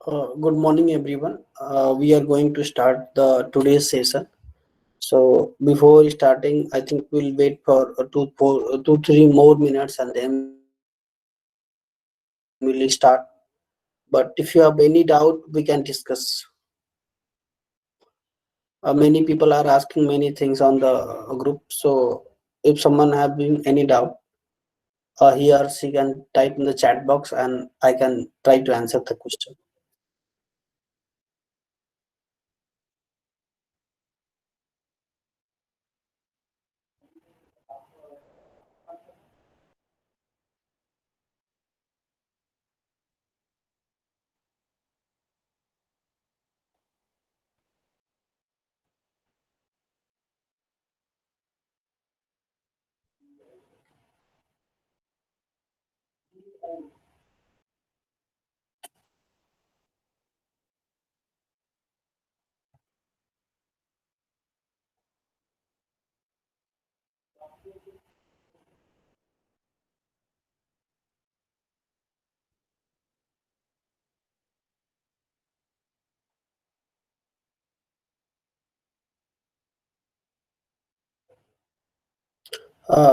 Good morning, everyone. We are going to start the today's session. So before starting, I think we'll wait for 3 more minutes and then we'll start. But if you have any doubt, we can discuss. Many people are asking many things on the group. So if someone having any doubt, he or she can type in the chat box and I can try to answer the question.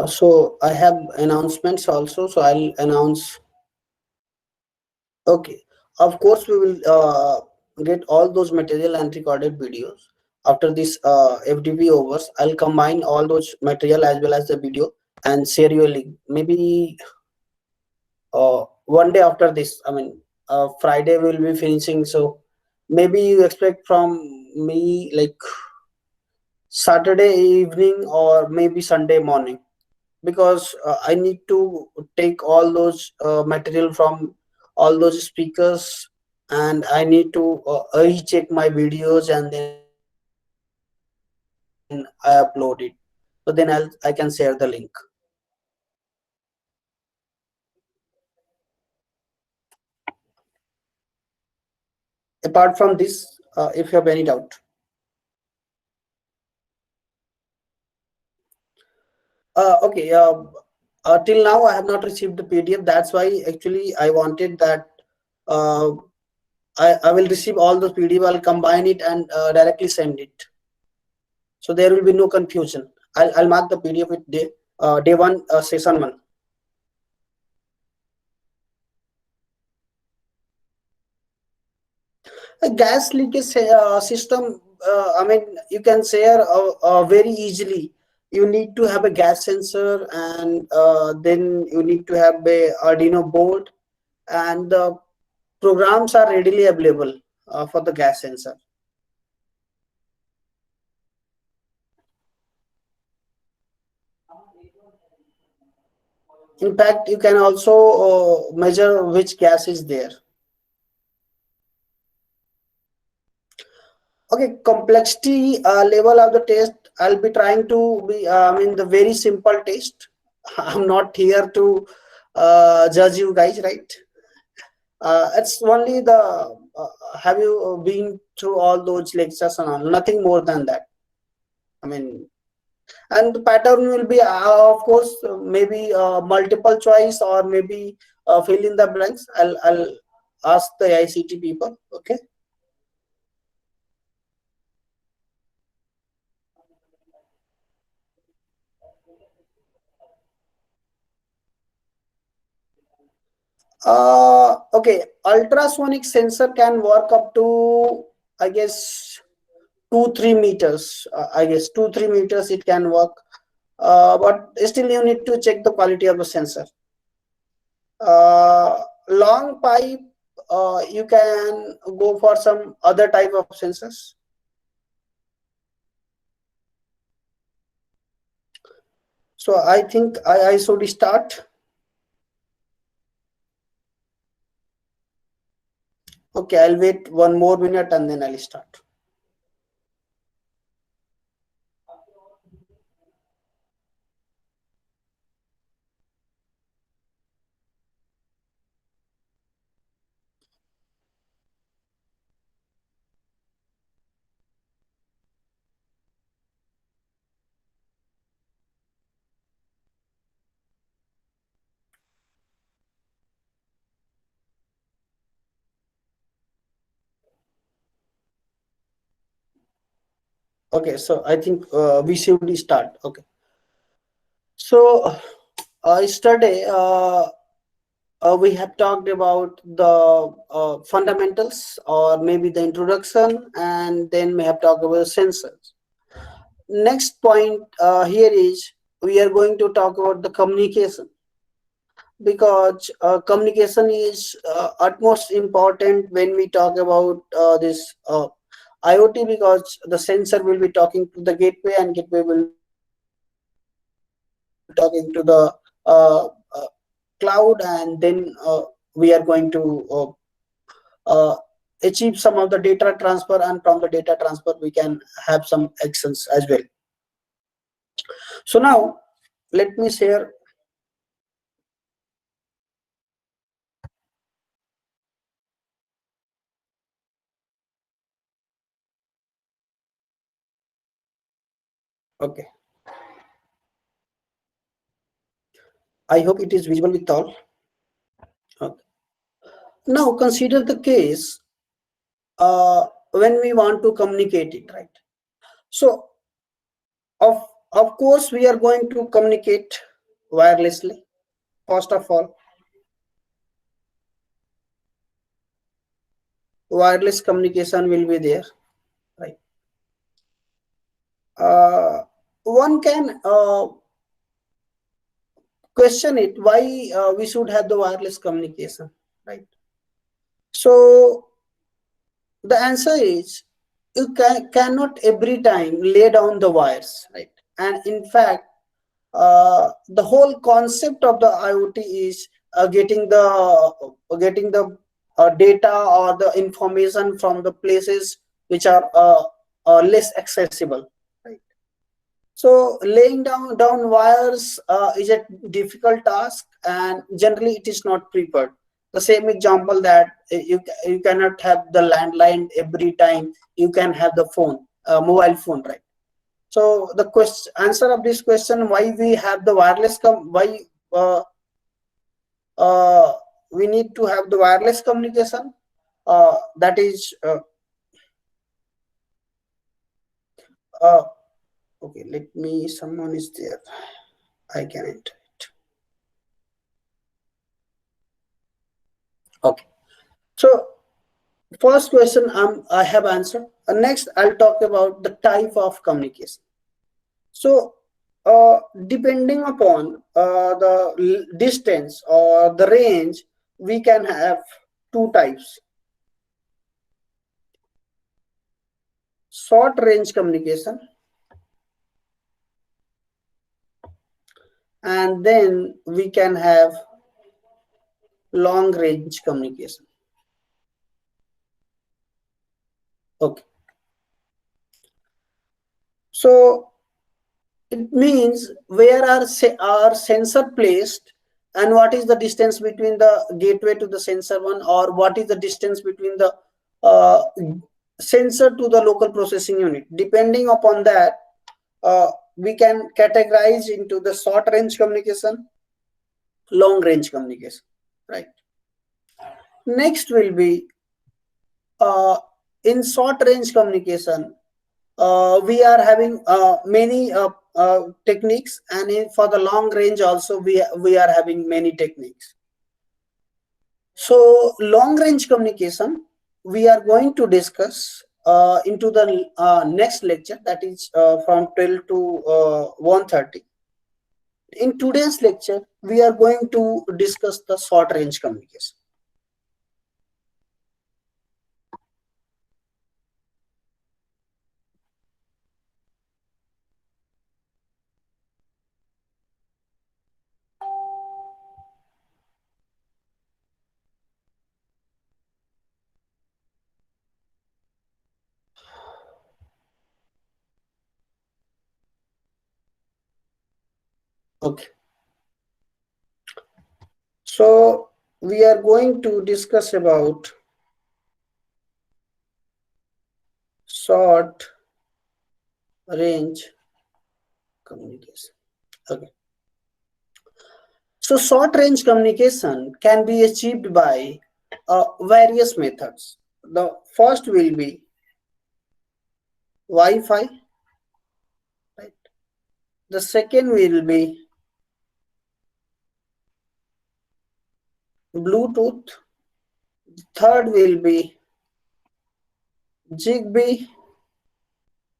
So I have announcements also. So I'll announce. Okay. Of course, we will get all those material and recorded videos. After this FDP overs, I'll combine all those material as well as the video and share you a link. Maybe one day after this, I mean, Friday we'll be finishing. So maybe you expect from me like Saturday evening or maybe Sunday morning because I need to take all those material from all those speakers and I need to recheck my videos and then I upload it. So then I can share the link. Apart from this, if you have any doubt. Okay. Till now, I have not received the PDF. That's why actually I wanted that uh, I will receive all the PDF. I'll combine it and directly send it. So there will be no confusion. I'll mark the PDF with day one, session one. A gas leakage system. I mean, you can share very easily. You need to have a gas sensor, and then you need to have a Arduino board, and the programs are readily available for the gas sensor. In fact, you can also measure which gas is there. Okay, complexity level of the test. I'll be trying to be. I mean, the very simple test. I'm not here to judge you guys, right? It's only the. Have you been through all those lectures and all? Nothing more than that. I mean, and the pattern will be, of course, maybe multiple choice or maybe fill in the blanks. I'll ask the ICT people. Okay. Okay, ultrasonic sensor can work up to, I guess, 2-3 meters. I guess 2-3 meters it can work, but still you need to check the quality of the sensor. Long pipe, you can go for some other type of sensors. So I think I should start. Okay, I'll wait 1 more minute and then I'll start. Okay, so I think we should start. Okay, so yesterday we have talked about the fundamentals, or maybe the introduction, and then we have talked about sensors. Next point here is we are going to talk about the communication, because communication is utmost important when we talk about this IoT, because the sensor will be talking to the gateway, and gateway will be talking to the cloud, and then we are going to achieve some of the data transfer, and from the data transfer we can have some actions as well. So now let me share. Okay, I hope it is visible with all. Okay. Now consider the case when we want to communicate it, right? So of course we are going to communicate wirelessly. First of all, wireless communication will be there, right? One can question it, why we should have the wireless communication, right? So the answer is, you cannot every time lay down the wires, right? And in fact, the whole concept of the IoT is getting the data or the information from the places which are less accessible, right? So laying down wires is a difficult task, and generally it is not prepared. The same example that you cannot have the landline every time you can have the phone, mobile phone, right? So the answer of this question, why we have the wireless why uh, uh, we need to have the wireless communication, that is uh, okay, let me, someone is there, I can enter it. Okay, so first question I have answered. Next I'll talk about the type of communication. So depending upon the distance or the range, we can have two types: short range communication, and then we can have long range communication. Okay, so it means where are our sensor placed, and what is the distance between the gateway to the sensor one, or what is the distance between the uh, sensor to the local processing unit. Depending upon that, we can categorize into the short range communication, long range communication, right? Next will be uh, in short range communication, we are having many techniques, and for the long range also we are having many techniques. So long range communication we are going to discuss into the next lecture, that is from 12 to 1:30. In today's lecture we are going to discuss the short range communication. Okay, so we are going to discuss about short range communication. Okay, so short range communication can be achieved by various methods. The first will be Wi-Fi, The second will be Bluetooth. Third will be Zigbee.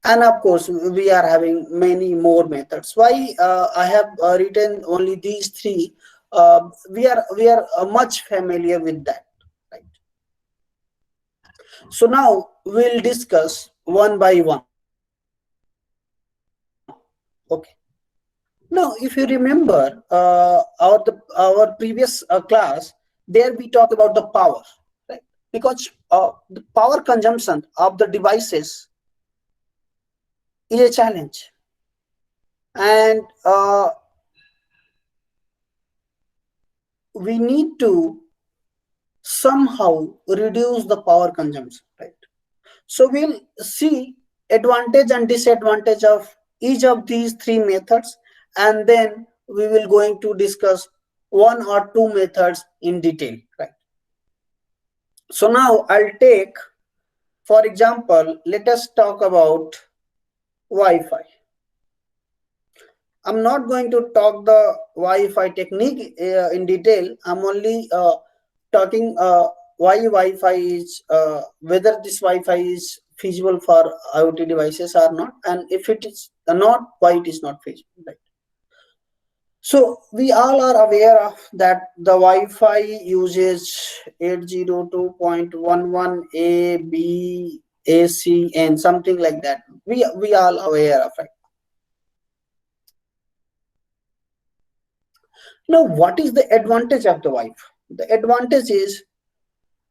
And of course, we are having many more methods. Why I have written only these three? We are much familiar with that, right? So now we'll discuss one by one. Okay. Now, if you remember our previous class, there we talk about the power, right? Because the power consumption of the devices is a challenge, and we need to somehow reduce the power consumption, right? So we'll see advantage and disadvantage of each of these three methods, and then we will going to discuss one or two methods in detail, right? So now I'll take, for example, let us talk about Wi-Fi. I'm not going to talk the Wi-Fi technique in detail. I'm only talking why Wi-Fi is, whether this Wi-Fi is feasible for IoT devices or not, and if it is not, why it is not feasible, right? So we all are aware of that the Wi-Fi uses 802.11 B, A, C, and something like that. We all aware of it. Now, what is the advantage of the Wi-Fi? The advantage is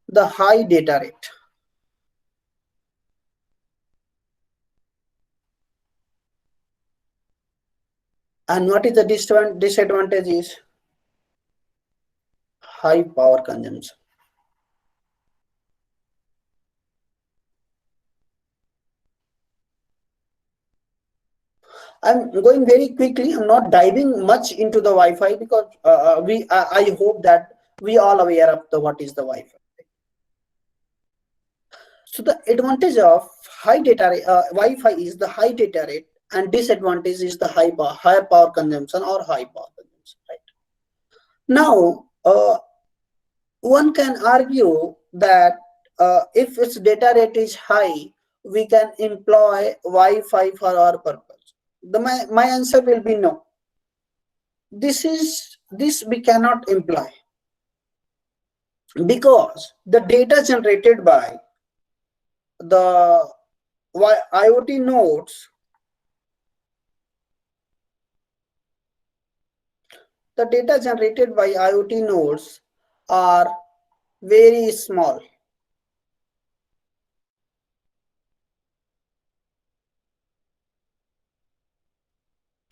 the high data rate. And what is the disadvantage is high power consumption. I'm going very quickly. I'm not diving much into the Wi-Fi because I hope that we all aware of the what is the Wi-Fi. So the advantage of high data rate, Wi-Fi is the high data rate, and disadvantage is the higher power consumption or high power consumption. Right now, one can argue that if its data rate is high, we can employ Wi-Fi for our purpose. My answer will be no. This we cannot employ because the data generated by the IoT nodes, the data generated by IoT nodes are very small.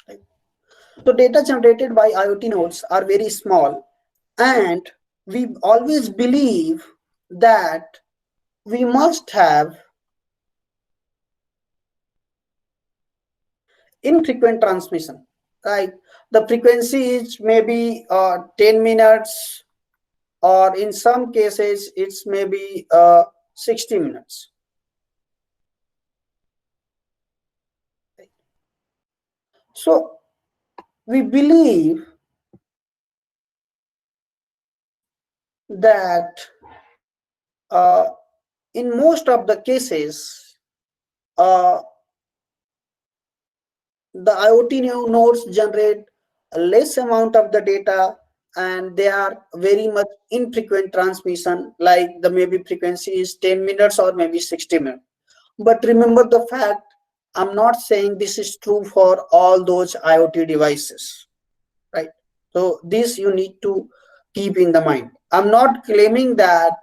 Right? So data generated by IoT nodes are very small, and we always believe that we must have infrequent transmission, right? The frequency is maybe 10 minutes, or in some cases it's maybe 60 minutes. So we believe that in most of the cases, the IoT nodes generate a less amount of the data, and they are very much infrequent transmission, like the maybe frequency is 10 minutes or maybe 60 minutes. But remember the fact, I'm not saying this is true for all those IoT devices, right? So this you need to keep in the mind. I'm not claiming that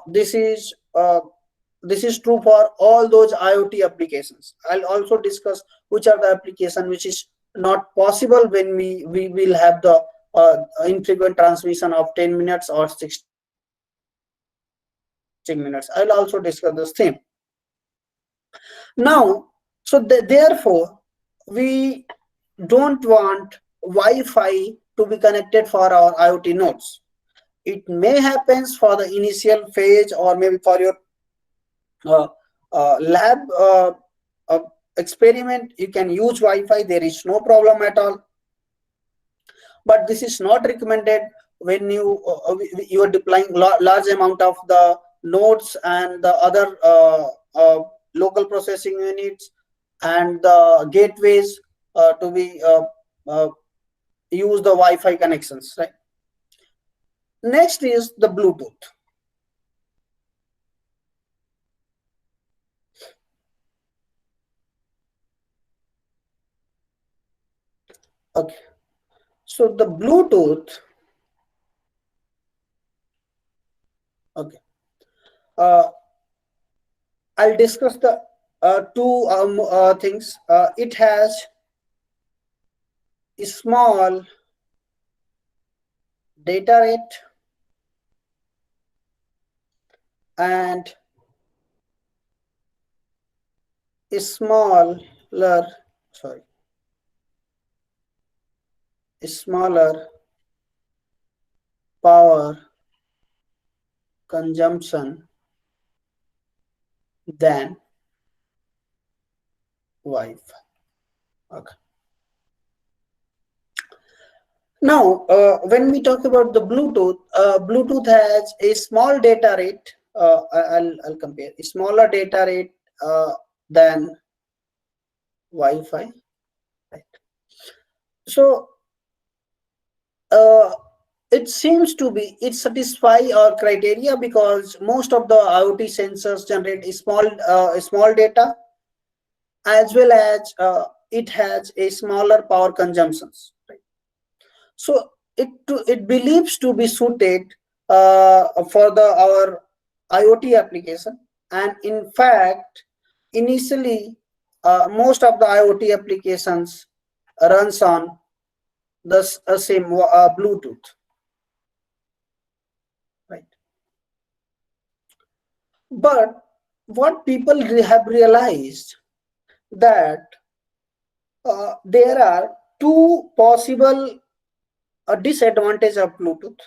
this is true for all those IoT applications. I'll also discuss which are the application which is not possible when we will have the infrequent transmission of 10 minutes or 60 minutes. I'll also discuss the same. Now, so therefore, we don't want Wi-Fi to be connected for our IoT nodes. It may happen for the initial phase, or maybe for your lab experiment, you can use Wi-Fi. There is no problem at all. But this is not recommended when you are deploying large amount of the nodes and the other local processing units and the gateways to be uh, use the Wi-Fi connections, right? Next is the Bluetooth. Okay, so the Bluetooth. Okay, uh, I'll discuss the two things. It has a small data rate and a smaller, sorry, a smaller power consumption than Wi-Fi. Okay. Now, when we talk about the Bluetooth, Bluetooth has a small data rate. I'll compare a smaller data rate than Wi-Fi. Right. So it seems to be it satisfy our criteria because most of the IoT sensors generate a small data, as well as it has a smaller power consumptions. Right? So it believes to be suited for the our IoT application, and in fact, initially most of the IoT applications runs on the same Bluetooth, right? But what people have realized that there are two possible disadvantages of Bluetooth.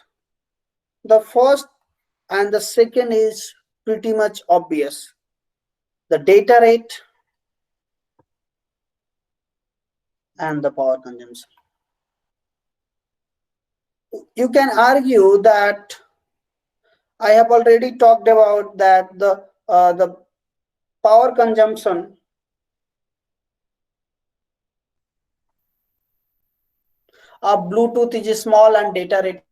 The first and the second is pretty much obvious. The data rate and the power consumption. You can argue that I have already talked about that the power consumption of Bluetooth is small and data rate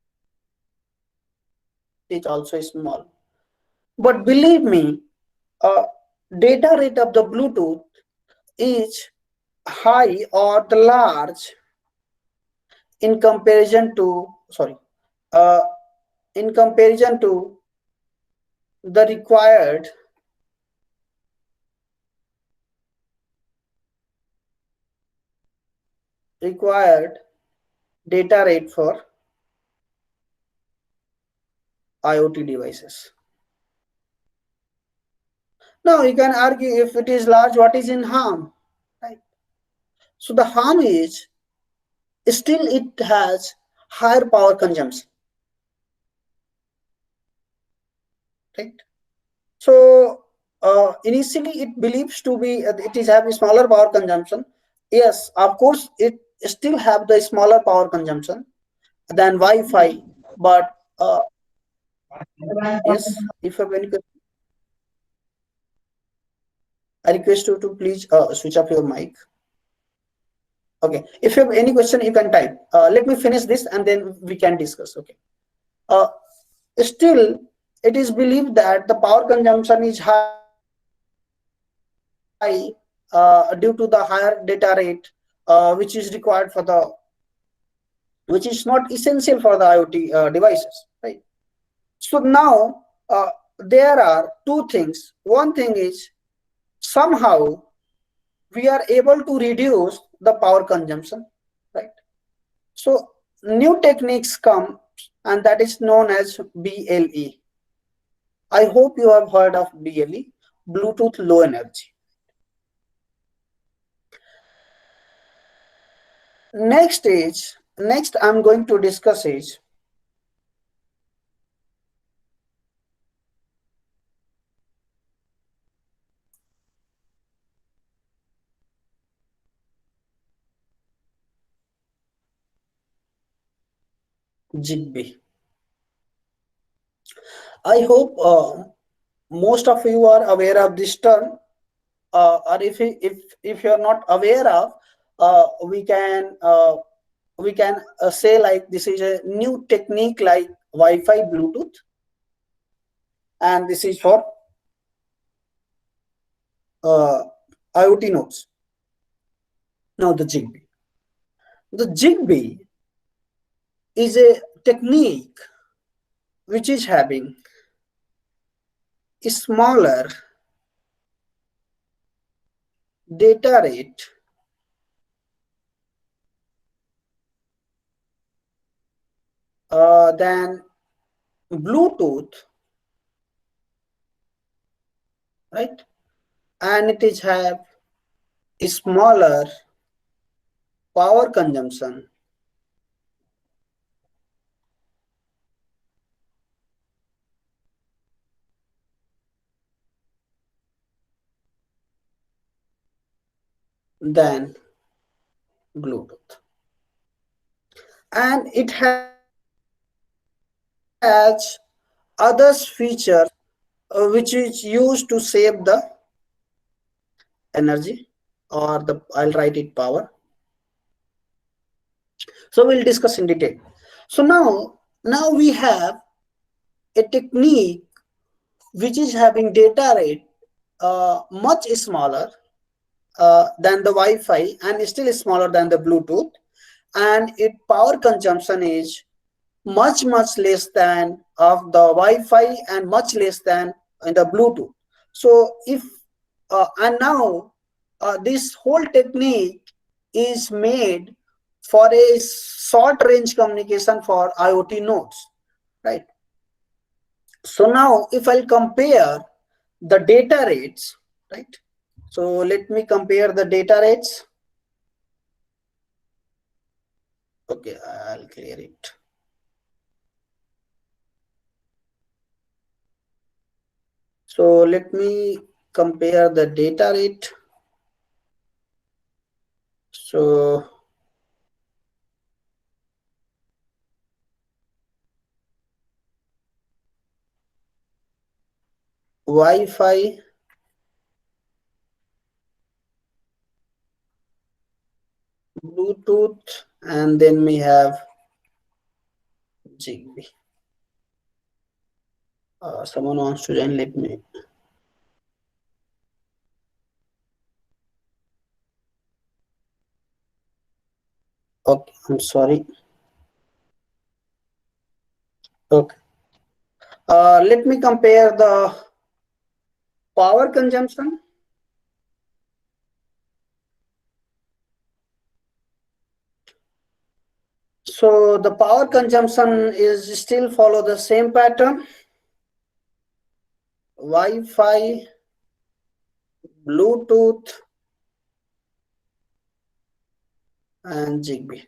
is also small. But believe me, uh, data rate of the Bluetooth is high or the large in comparison to uh, in comparison to the required data rate for IoT devices. Now you can argue if it is large, what is in harm, right? So the harm is still it has higher power consumption, right? So initially it believes to be it is having smaller power consumption. Yes, of course it still have the smaller power consumption than Wi-Fi, but yes, if you have any question, I request you to please switch off your mic. Okay, if you have any question, you can type. Let me finish this and then we can discuss. Okay. Uh, Still, it is believed that the power consumption is high due to the higher data rate, which is required for the which is not essential for the IoT devices, right? So now there are two things. One thing is somehow we are able to reduce the power consumption, right? So new techniques come, and that is known as BLE. I hope you have heard of BLE, Bluetooth Low Energy. Next I'm going to discuss is Zigbee. I hope most of you are aware of this term, or if you are not aware of, we can say like this is a new technique like Wi-Fi, Bluetooth, and this is for uh, IoT nodes. Now the Zigbee. The Zigbee is a technique which is having a smaller data rate than Bluetooth, right? And it is have a smaller power consumption than Bluetooth, and it has other features which is used to save the energy, or the I'll write it power. So we'll discuss in detail. So now we have a technique which is having data rate much smaller than the Wi-Fi and still smaller than the Bluetooth, and its power consumption is much less than of the Wi-Fi and much less than in the Bluetooth. So if and now this whole technique is made for a short range communication for IoT nodes, right? So now if I'll compare the data rates, right? So let me compare the data rates. Okay, I'll clear it. So let me compare the data rate. So Wi-Fi, Bluetooth, and then we have Zigbee. Someone wants to join, let me. Okay, I'm sorry. Okay. Let me compare the power consumption. So the power consumption is still follow the same pattern. Wi-Fi, Bluetooth, and Zigbee.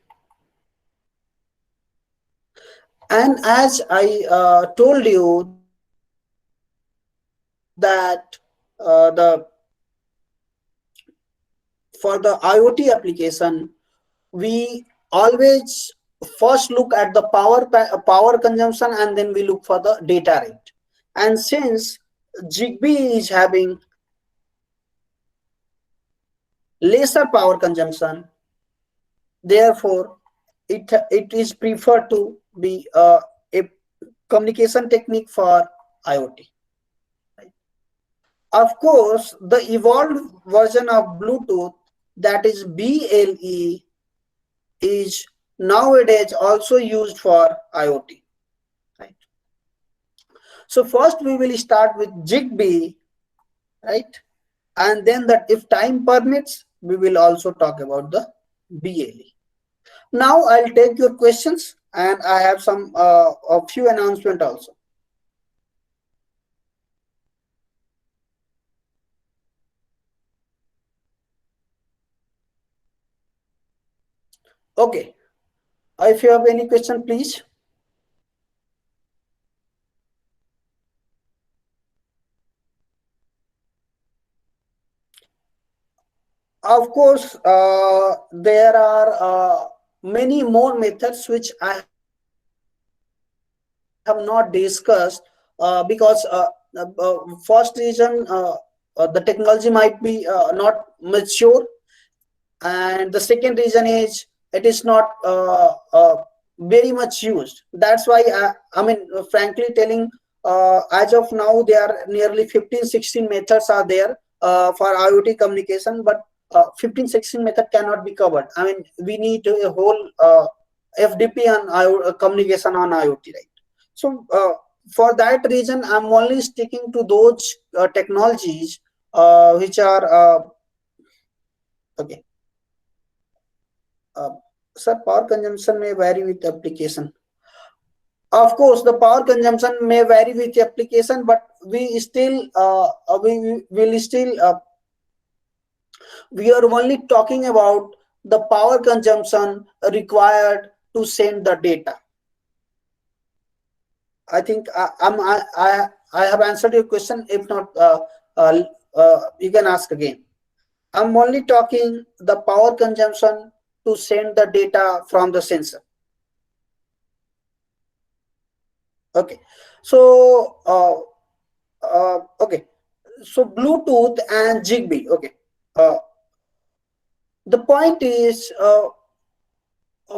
And as I told you that the for the IoT application, we always first look at the power consumption and then we look for the data rate. And since Zigbee is having lesser power consumption, therefore it is preferred to be a communication technique for IoT. Of course, the evolved version of Bluetooth, that is BLE, is nowadays also used for IoT. Right. So first we will start with Zigbee, right? And then that if time permits, we will also talk about the BLE. Now I'll take your questions and I have some a few announcements also. Okay. If you have any question, please. Of course, there are many more methods which I have have not discussed, because first reason, the technology might be not mature, and the second reason is it is not very much used. That's why I mean, frankly telling, as of now there are nearly 15-16 methods are there for IoT communication, but 15-16 method cannot be covered. I mean, we need a whole FDP and communication on IoT, right? So for that reason, I'm only sticking to those technologies which are okay. Uh, Sir, power consumption may vary with application. Of course, the power consumption may vary with application, but we still we will still we are only talking about the power consumption required to send the data. I think I have answered your question. If not, you can ask again. I'm only talking the power consumption to send the data from the sensor. Okay, so okay, so Bluetooth and Zigbee. Okay, uh, the point is,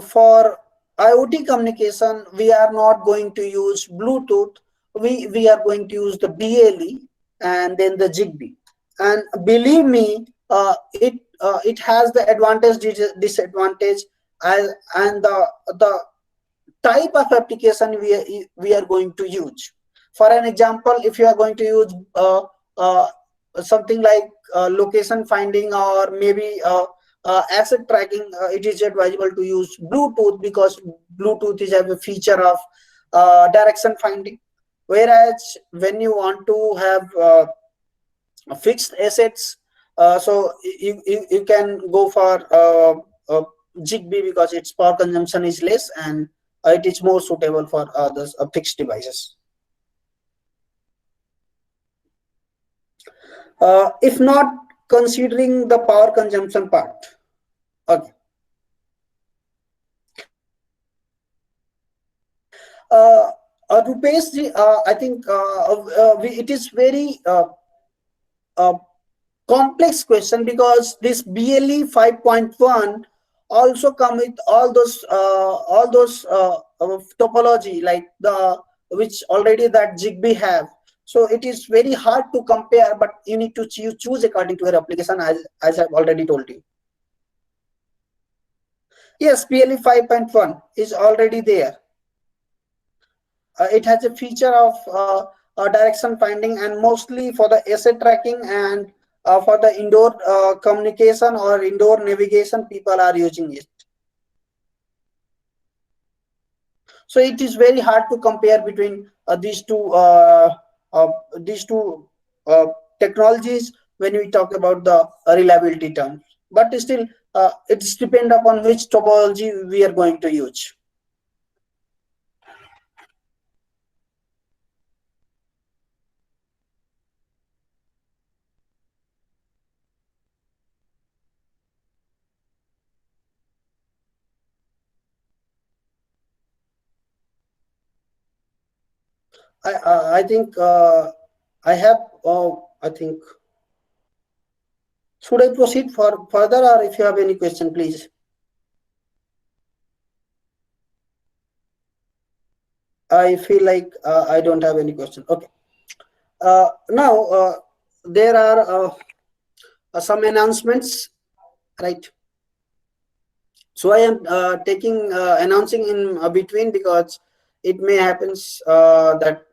for IoT communication, we are not going to use Bluetooth. We are going to use the BLE and then the Zigbee. And believe me, it has the advantage, disadvantage, and the type of application we are going to use. For an example, if you are going to use uh, something like location finding, or maybe asset tracking, it is advisable to use Bluetooth, because Bluetooth is have a feature of direction finding. Whereas when you want to have fixed assets, so you can go for Zigbee, because its power consumption is less, and it is more suitable for those fixed devices. If not considering the power consumption part, okay. Rupesh ji, I think it is very complex question, because this BLE 5.1 also come with all those topology, like the which already that Zigbee have. So it is very hard to compare, but you need to choose according to your application, as I've already told you. Yes, BLE 5.1 is already there. It has a feature of direction finding, and mostly for the asset tracking, and for the indoor communication or indoor navigation, people are using it. So it is very hard to compare between these two uh, technologies when we talk about the reliability terms. But still, it's depend upon which topology we are going to use. I think I have. I think, should I proceed for further, or if you have any question, please. I feel like I don't have any question. Okay. Now there are some announcements, right? So I am taking announcing in between, because it may happens that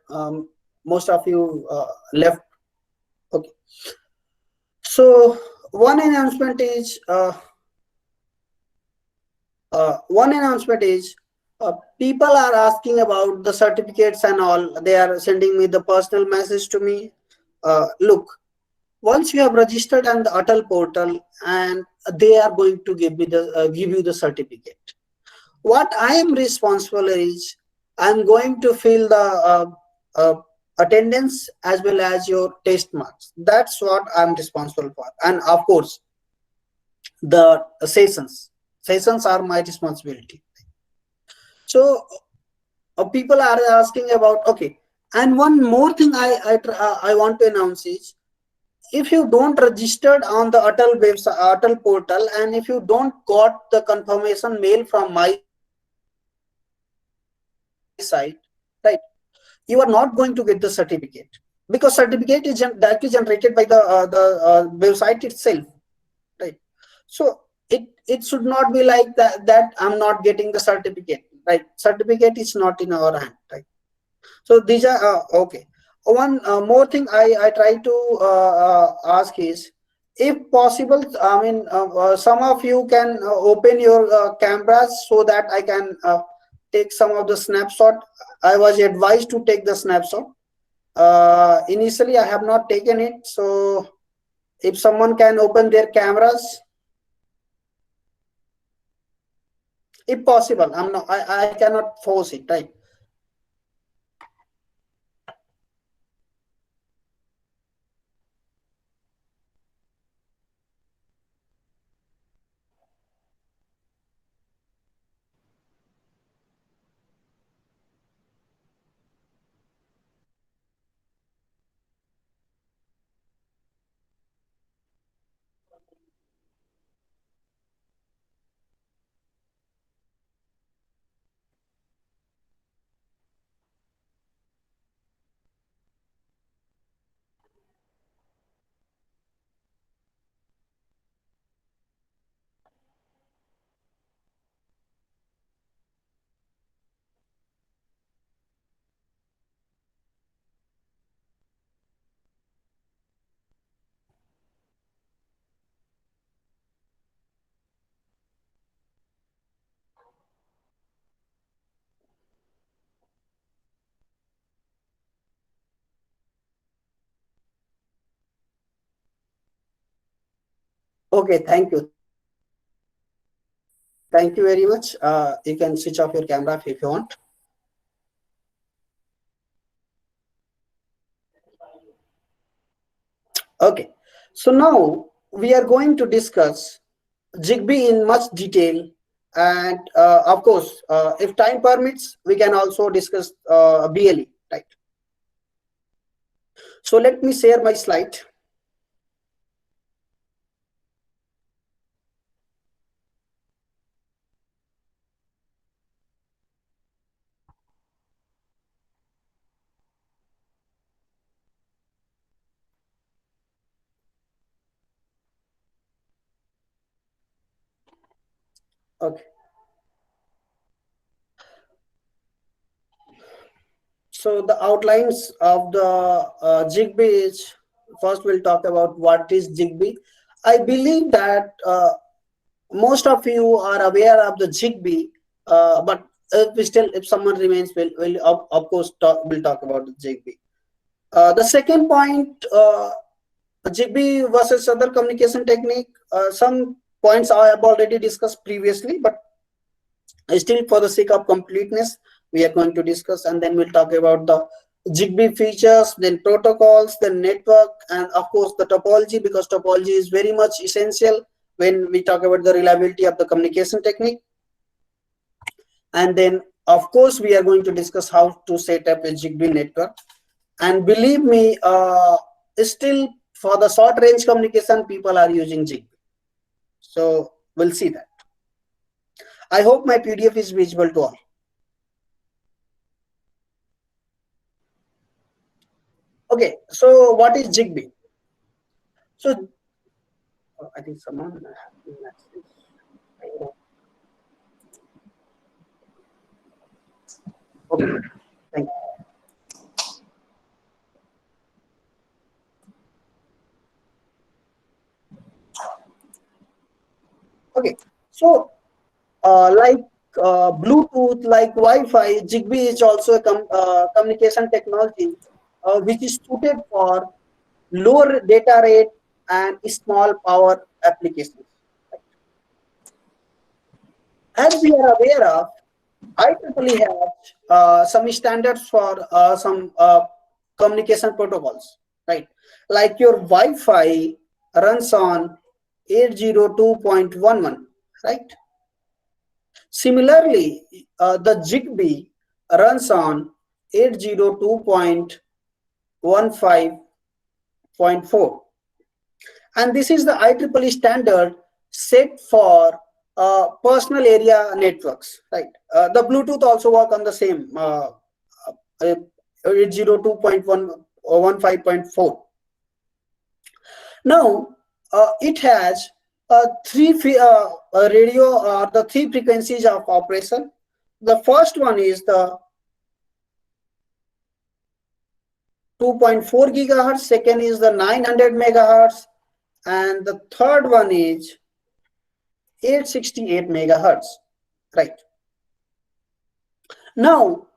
most of you left. Okay. So one announcement is people are asking about the certificates and all. They are sending me the personal message to me. Look, once you have registered on the Atal portal, and they are going to give you the certificate. What I am responsible is, I'm going to fill the attendance as well as your test marks. That's what I'm responsible for. And of course, the sessions are my responsibility. So people are asking about, okay. And one more thing I want to announce is, if you don't registered on the Atal website, Atal portal, and if you don't got the confirmation mail from my side, right, you are not going to get the certificate, because certificate is directly generated by the website itself, right? So it should not be like that I'm not getting the certificate, right? Certificate is not in our hand, right? So these are okay. One more thing I try to ask is, if possible, I mean, some of you can open your cameras so that I can take some of the snapshot. I was advised to take the snapshot. Initially I have not taken it, so if someone can open their cameras, if possible. I cannot force it, right? Okay, thank you. Thank you very much. You can switch off your camera if you want. Okay, so now we are going to discuss Zigbee in much detail, and of course, if time permits, we can also discuss BLE, right? So let me share my slide. Okay. So the outlines of the Zigbee is, first we'll talk about what is Zigbee. I believe that most of you are aware of the Zigbee, but if someone remains, will of course we'll talk about the Zigbee. The second point, Zigbee versus other communication technique. Some points I have already discussed previously, but still for the sake of completeness, we are going to discuss, and then we'll talk about the Zigbee features, then protocols, then network, and of course the topology, because topology is very much essential when we talk about the reliability of the communication technique. And then of course we are going to discuss how to set up a Zigbee network. And believe me, still for the short range communication, people are using Zigbee. So we'll see that. I hope my PDF is visible to all. Okay, so what is Zigbee? So I think someone. Okay, thank you. Okay, so like Bluetooth, like Wi-Fi, Zigbee is also a communication technology which is suited for lower data rate and small power applications. As we are aware of, IEEE has some standards for some communication protocols, right? Like your Wi-Fi runs on 802.11, right? Similarly, the Zigbee runs on 802.15.4, and this is the IEEE standard set for personal area networks, right? The Bluetooth also work on the same 802.115.4. Now it has three radio, the three frequencies of operation. The first one is the 2.4 gigahertz, second is the 900 megahertz, and the third one is 868 megahertz, right? Now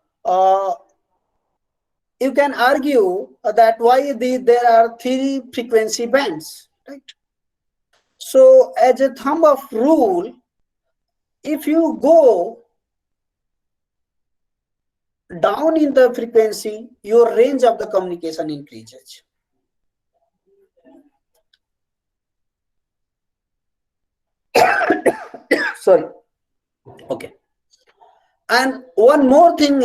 you can argue that why there are three frequency bands, right? So as a thumb of rule, if you go down in the frequency, your range of the communication increases. Sorry. Okay. And one more thing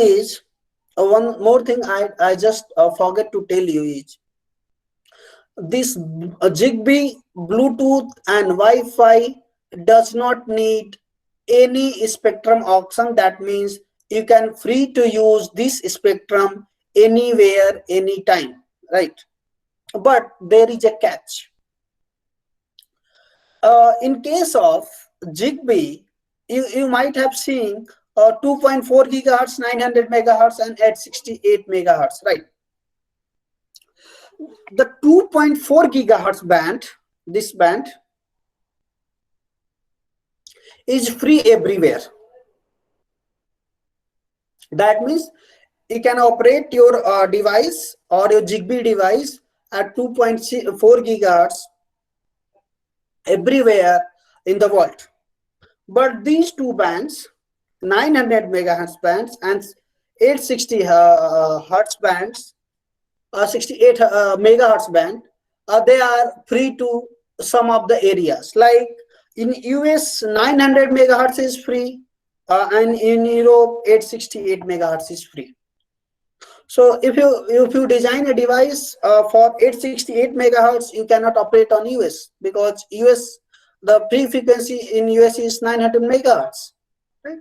I just forget to tell you is this Zigbee, Bluetooth and Wi-Fi does not need any spectrum auction. That means you can free to use this spectrum anywhere, anytime, right? But there is a catch. In case of Zigbee, you might have seen 2.4 gigahertz, 900 megahertz, and 868 megahertz, right? The 2.4 gigahertz band, this band, is free everywhere. That means you can operate your device or your Zigbee device at 2.4 gigahertz everywhere in the world. But these two bands, 900 megahertz bands and 860 hertz bands, 68 megahertz band, they are free to some of the areas. Like in US, 900 megahertz is free, and in Europe, 868 megahertz is free. So if you design a device for 868 megahertz, you cannot operate on US, because US, the free frequency in US is 900 megahertz, right?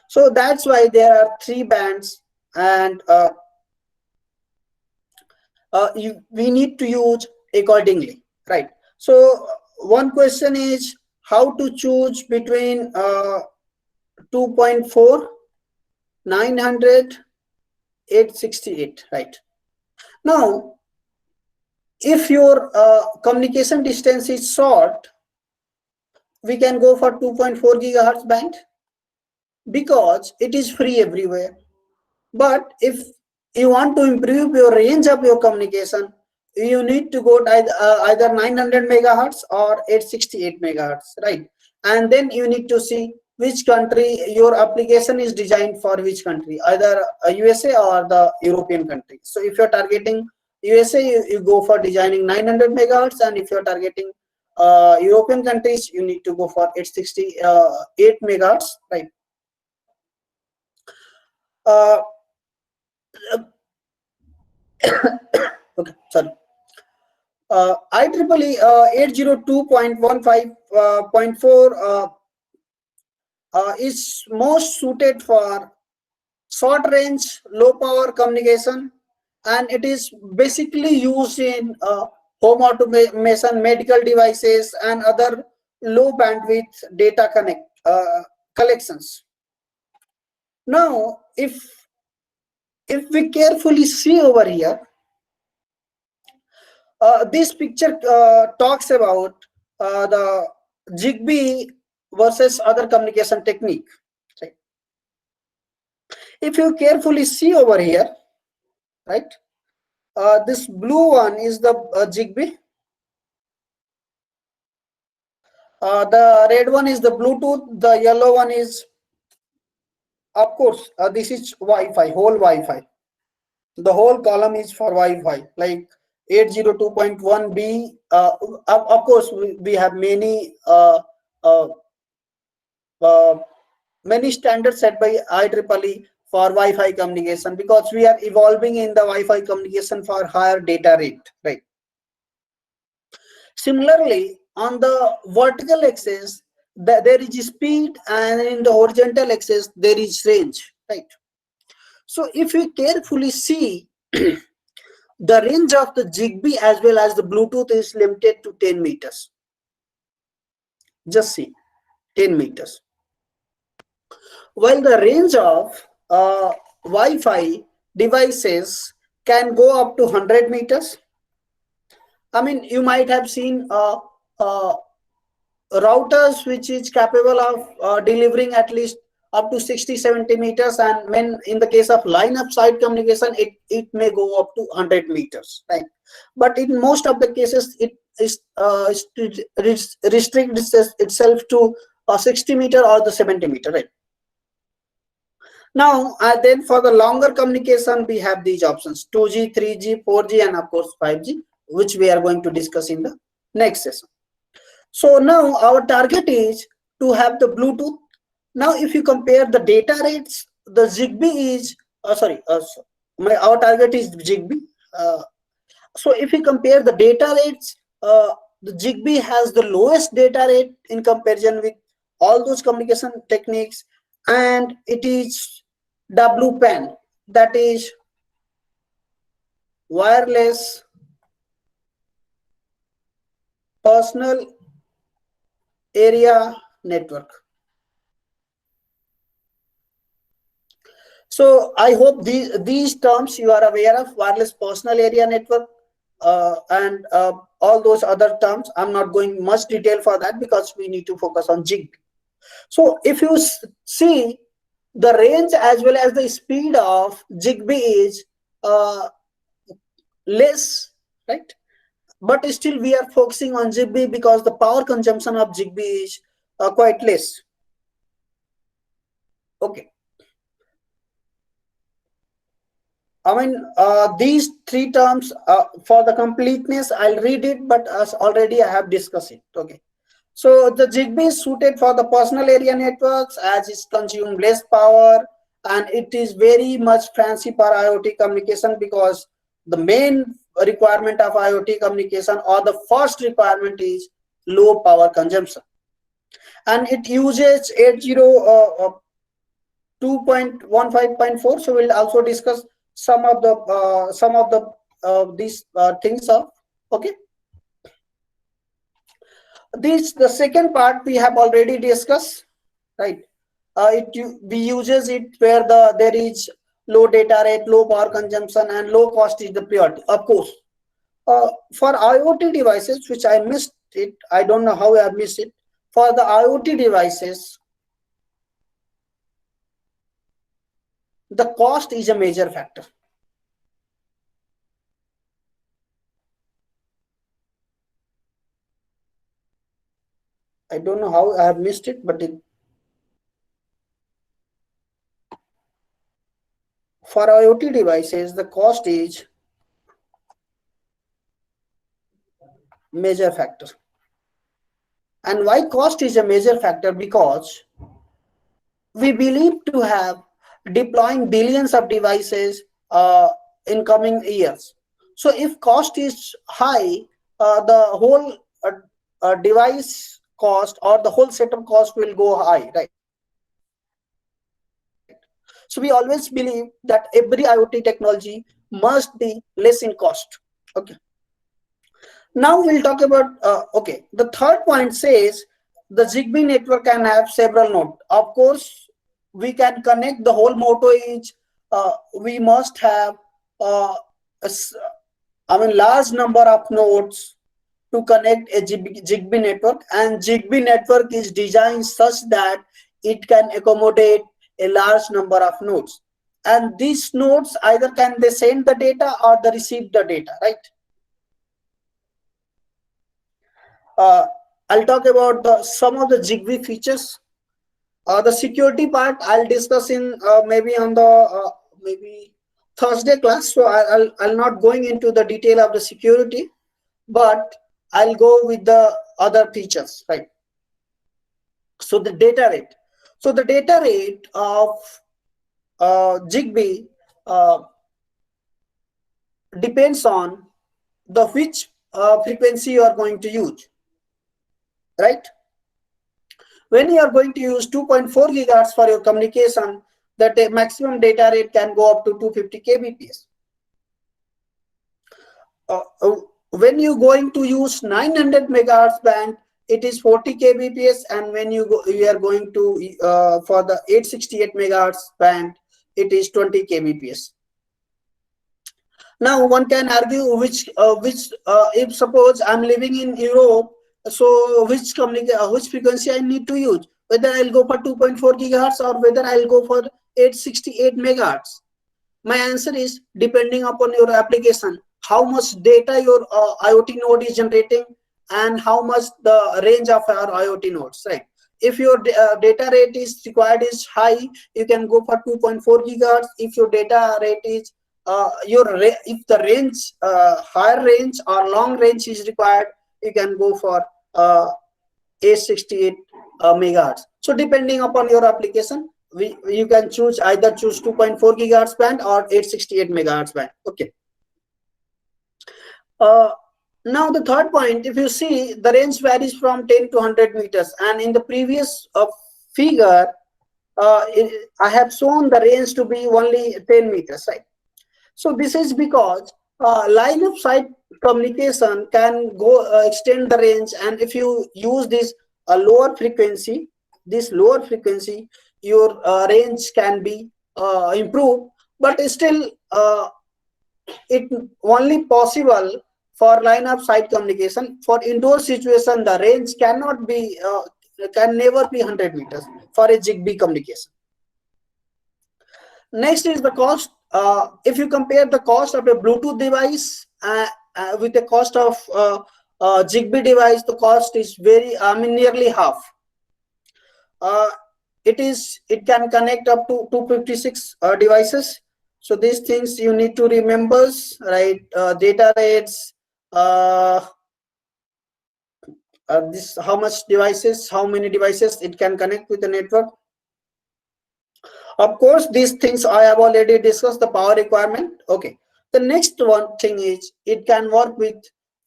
So that's why there are three bands, and we need to use accordingly, right? So one question is how to choose between 2.4, 900, 868, right? Now, if your communication distance is short, we can go for 2.4 gigahertz band because it is free everywhere. But if you want to improve your range of your communication, you need to go to either 900 megahertz or 868 megahertz, right? And then you need to see which country your application is designed for, which country, either USA or the European country. So if you're targeting USA, you go for designing 900 megahertz, and if you're targeting European countries, you need to go for 868 megahertz, right? Okay, sorry. IEEE 802.15.4 is most suited for short range, low power communication, and it is basically used in home automation, medical devices, and other low bandwidth data collections. Now, if we carefully see over here, this picture talks about the Zigbee versus other communication technique. Right? If you carefully see over here, right, this blue one is the Zigbee. The red one is the Bluetooth. The yellow one is, of course, this is Wi-Fi, whole Wi-Fi. The whole column is for Wi-Fi, like 802.1b. Of course, we have many many standards set by IEEE for Wi-Fi communication, because we are evolving in the Wi-Fi communication for higher data rate, right? Similarly, on the vertical axis, there is speed, and in the horizontal axis, there is range, right? So if we carefully see, the range of the Zigbee as well as the Bluetooth is limited to 10 meters. Just see, 10 meters. While the range of Wi-Fi devices can go up to 100 meters. I mean, you might have seen routers which is capable of delivering at least up to 60-70 meters, and when in the case of line of sight communication, it may go up to 100 meters, right? But in most of the cases, it is restricts itself to 60 meter or the 70 meter, right? Now, then for the longer communication, we have these options: 2G, 3G, 4G, and of course 5G, which we are going to discuss in the next session. So now our target is to have the Bluetooth. Now, if you compare the data rates, the Zigbee is our target is Zigbee. So if you compare the data rates, the Zigbee has the lowest data rate in comparison with all those communication techniques, and it is WPAN, that is wireless personal area network. So I hope these terms you are aware of: wireless personal area network, and all those other terms. I'm not going much detail for that because we need to focus on Zigbee. So if you see, the range as well as the speed of Zigbee is less, right? But still we are focusing on Zigbee because the power consumption of Zigbee is quite less. Okay. I mean, these three terms, for the completeness, I'll read it, but as already I have discussed it. Okay. So the Zigbee is suited for the personal area networks as it consumes less power, and it is very much fancy for IoT communication, because the main requirement of IoT communication, or the first requirement, is low power consumption. And it uses 802.15.4. So we'll also discuss some of the these things of, okay. The second part we have already discussed, right? We uses it where there is low data rate, low power consumption, and low cost is the priority. Of course, for IoT devices, which I missed it, I don't know how I missed it. For the IoT devices, the cost is a major factor. I don't know how I have missed it, but for IoT devices, the cost is major factor. And why cost is a major factor? Because we believe to have deploying billions of devices in coming years. So if cost is high, the whole device cost or the whole setup cost will go high, right? So we always believe that every IoT technology must be less in cost. Okay. Now we'll talk about, okay, the third point says the Zigbee network can have several nodes. Of course, we can connect, the whole motto is we must have large number of nodes to connect a Zigbee network, and Zigbee network is designed such that it can accommodate a large number of nodes, and these nodes either can they send the data or they receive the data, right? I'll talk about some of the Zigbee features. The security part I'll discuss in maybe on the maybe Thursday class. So I'll not going into the detail of the security, but I'll go with the other features, right? So the data rate. So the data rate of Zigbee depends on the which frequency you are going to use, right? When you are going to use 2.4 gigahertz for your communication, the maximum data rate can go up to 250 kbps. When you going to use 900 megahertz band, it is 40 kbps, and when you are going to for the 868 megahertz band, it is 20 kbps. Now one can argue which if suppose I'm living in Europe, so which frequency I need to use, whether I'll go for 2.4 gigahertz or whether I'll go for 868 megahertz. My answer is depending upon your application, how much data your IoT node is generating, and how much the range of our IoT nodes, right? If your data rate is required is high, you can go for 2.4 gigahertz. If your data rate is if the range higher range or long range is required, you can go for 868 megahertz. So depending upon your application, you can choose 2.4 gigahertz band or 868 megahertz band. Okay. Now the third point, if you see, the range varies from 10 to 100 meters, and in the previous figure, I have shown the range to be only 10 meters, right? So this is because line of sight communication can go extend the range, and if you use this lower frequency, your range can be improved, but still it only possible for line of sight communication. For indoor situation, the range cannot be can never be 100 meters for a Zigbee communication. Next is the cost. If you compare the cost of a Bluetooth device with the cost of Zigbee device, the cost is nearly half. It can connect up to 256 devices. So these things you need to remember, right? Data rates, this how many devices it can connect with the network. Of course, these things I have already discussed, the power requirement. Okay. The next one thing is it can work with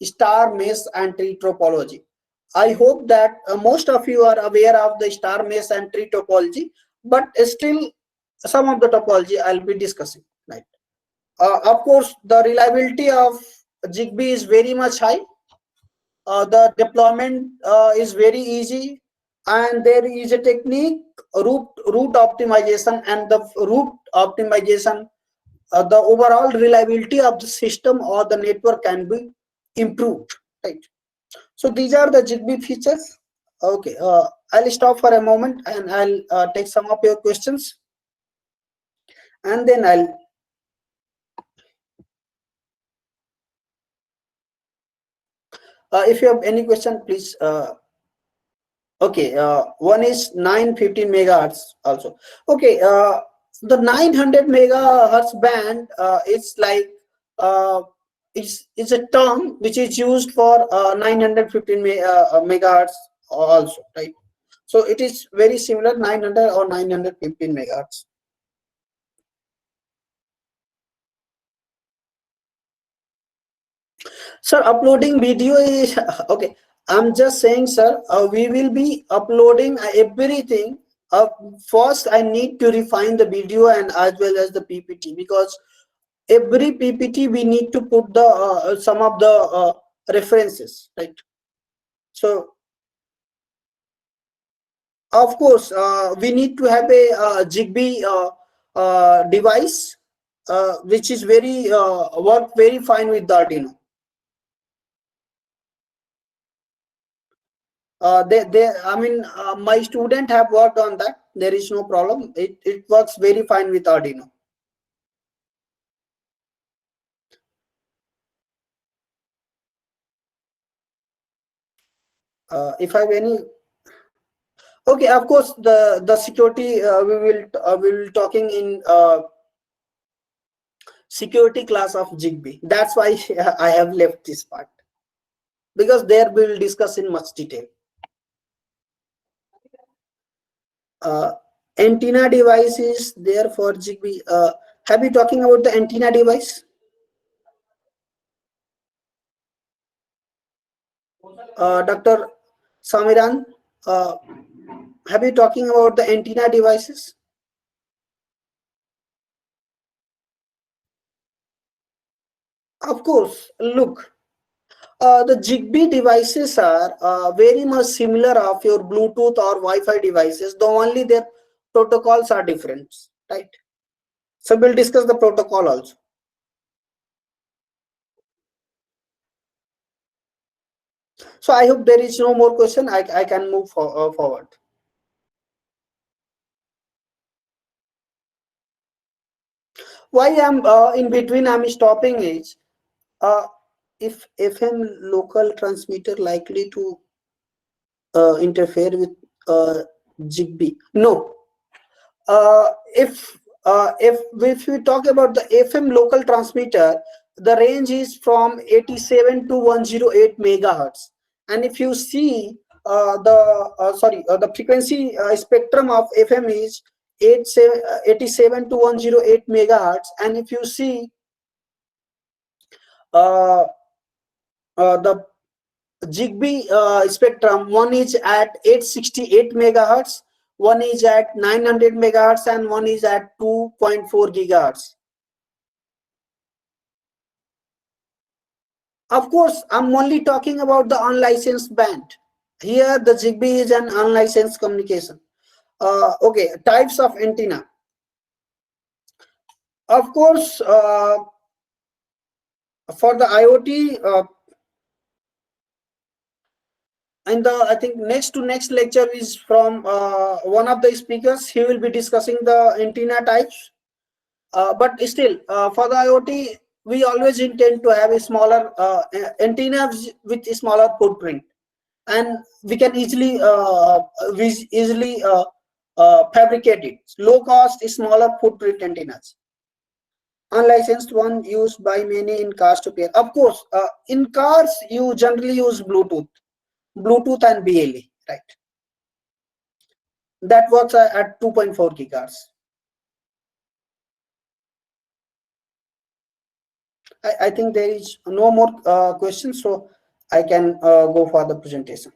star mesh and tree topology. I hope that most of you are aware of the star mesh and tree topology, but still some of the topology I'll be discussing. Right. Of course, the reliability of Zigbee is very much high. The deployment is very easy, and there is a technique, route optimization, and the route optimization, the overall reliability of the system or the network can be improved, right? So these are the Zigbee features. Okay, I'll stop for a moment and I'll take some of your questions, and then if you have any question, please. Okay, one is 915 megahertz also. Okay, the 900 megahertz band is like it's a term which is used for 915 megahertz also, right? So it is very similar, 900 or 915 megahertz. Sir, uploading video is okay. I'm just saying, sir, we will be uploading everything. First, I need to refine the video and as well as the PPT, because every PPT we need to put the some of the references, right? So, of course, we need to have a Zigbee device, which is work very fine with the Arduino. My student have worked on that. There is no problem. It works very fine with Arduino. If I have any, okay, of course, the security we will talking in security class of Zigbee. That's why I have left this part, because there we will discuss in much detail. antenna device is there for Zigbee. Have you talking about the antenna device? Dr. Samiran, have you talking about the antenna devices? Of course, look, the Zigbee devices are very much similar of your Bluetooth or Wi-Fi devices, though only their protocols are different, right? So we'll discuss the protocol also. So I hope there is no more question. I can move forward. Why I'm in between I'm stopping is if FM local transmitter likely to interfere with Zigbee? No. If we talk about the FM local transmitter, the range is from 87 to 108 megahertz, and if you see the frequency spectrum of FM is 87 to 108 megahertz, and if you see uh, the Zigbee spectrum, one is at 868 megahertz, one is at 900 megahertz, and one is at 2.4 gigahertz. Of course, I'm only talking about the unlicensed band. Here, the Zigbee is an unlicensed communication. Okay, types of antenna. Of course, for the IoT, and the I think next to next lecture is from one of the speakers. He will be discussing the antenna types. But still, for the IoT, we always intend to have a smaller antenna with a smaller footprint, and we can easily fabricate it. Low cost, smaller footprint antennas. Unlicensed one used by many in cars to pair. Of course, in cars you generally use Bluetooth and BLE, right? That works at 2.4 gigahertz. I think there is no more questions, so I can go for the presentation.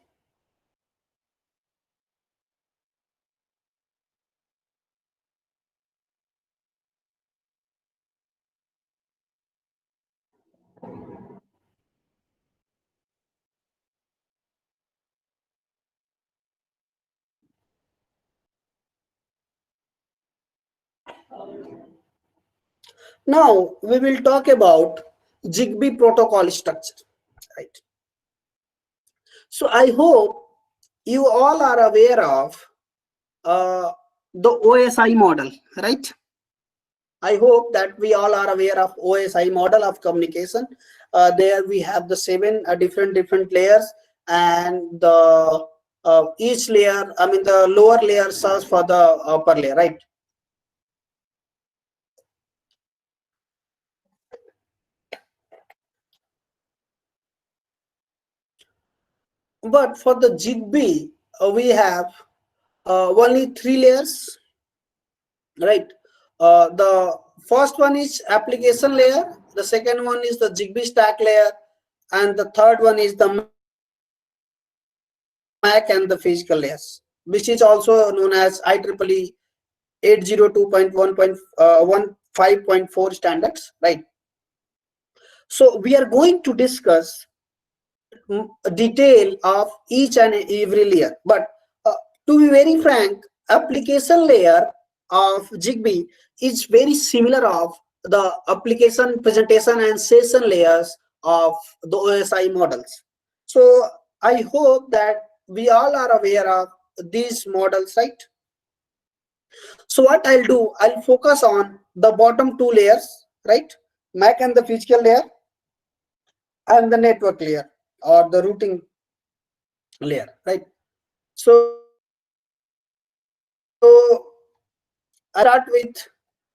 Now we will talk about Zigbee protocol structure, right? So I hope you all are aware of the OSI model, right? I hope that we all are aware of OSI model of communication. There we have the seven different layers, and the each layer, I mean the lower layer serves for the upper layer, right? But for the Zigbee, we have only three layers, right? The first one is application layer, the second one is the Zigbee stack layer, and the third one is the MAC and the physical layers, which is also known as IEEE 802.1.15.4 standards, right? So we are going to discuss detail of each and every layer, but to be very frank, application layer of Zigbee is very similar of the application presentation and session layers of the OSI models. So I hope that we all are aware of these models, right? So what I'll do, I'll focus on the bottom two layers, right? MAC and the physical layer, and the network layer or the routing layer, right? So I start with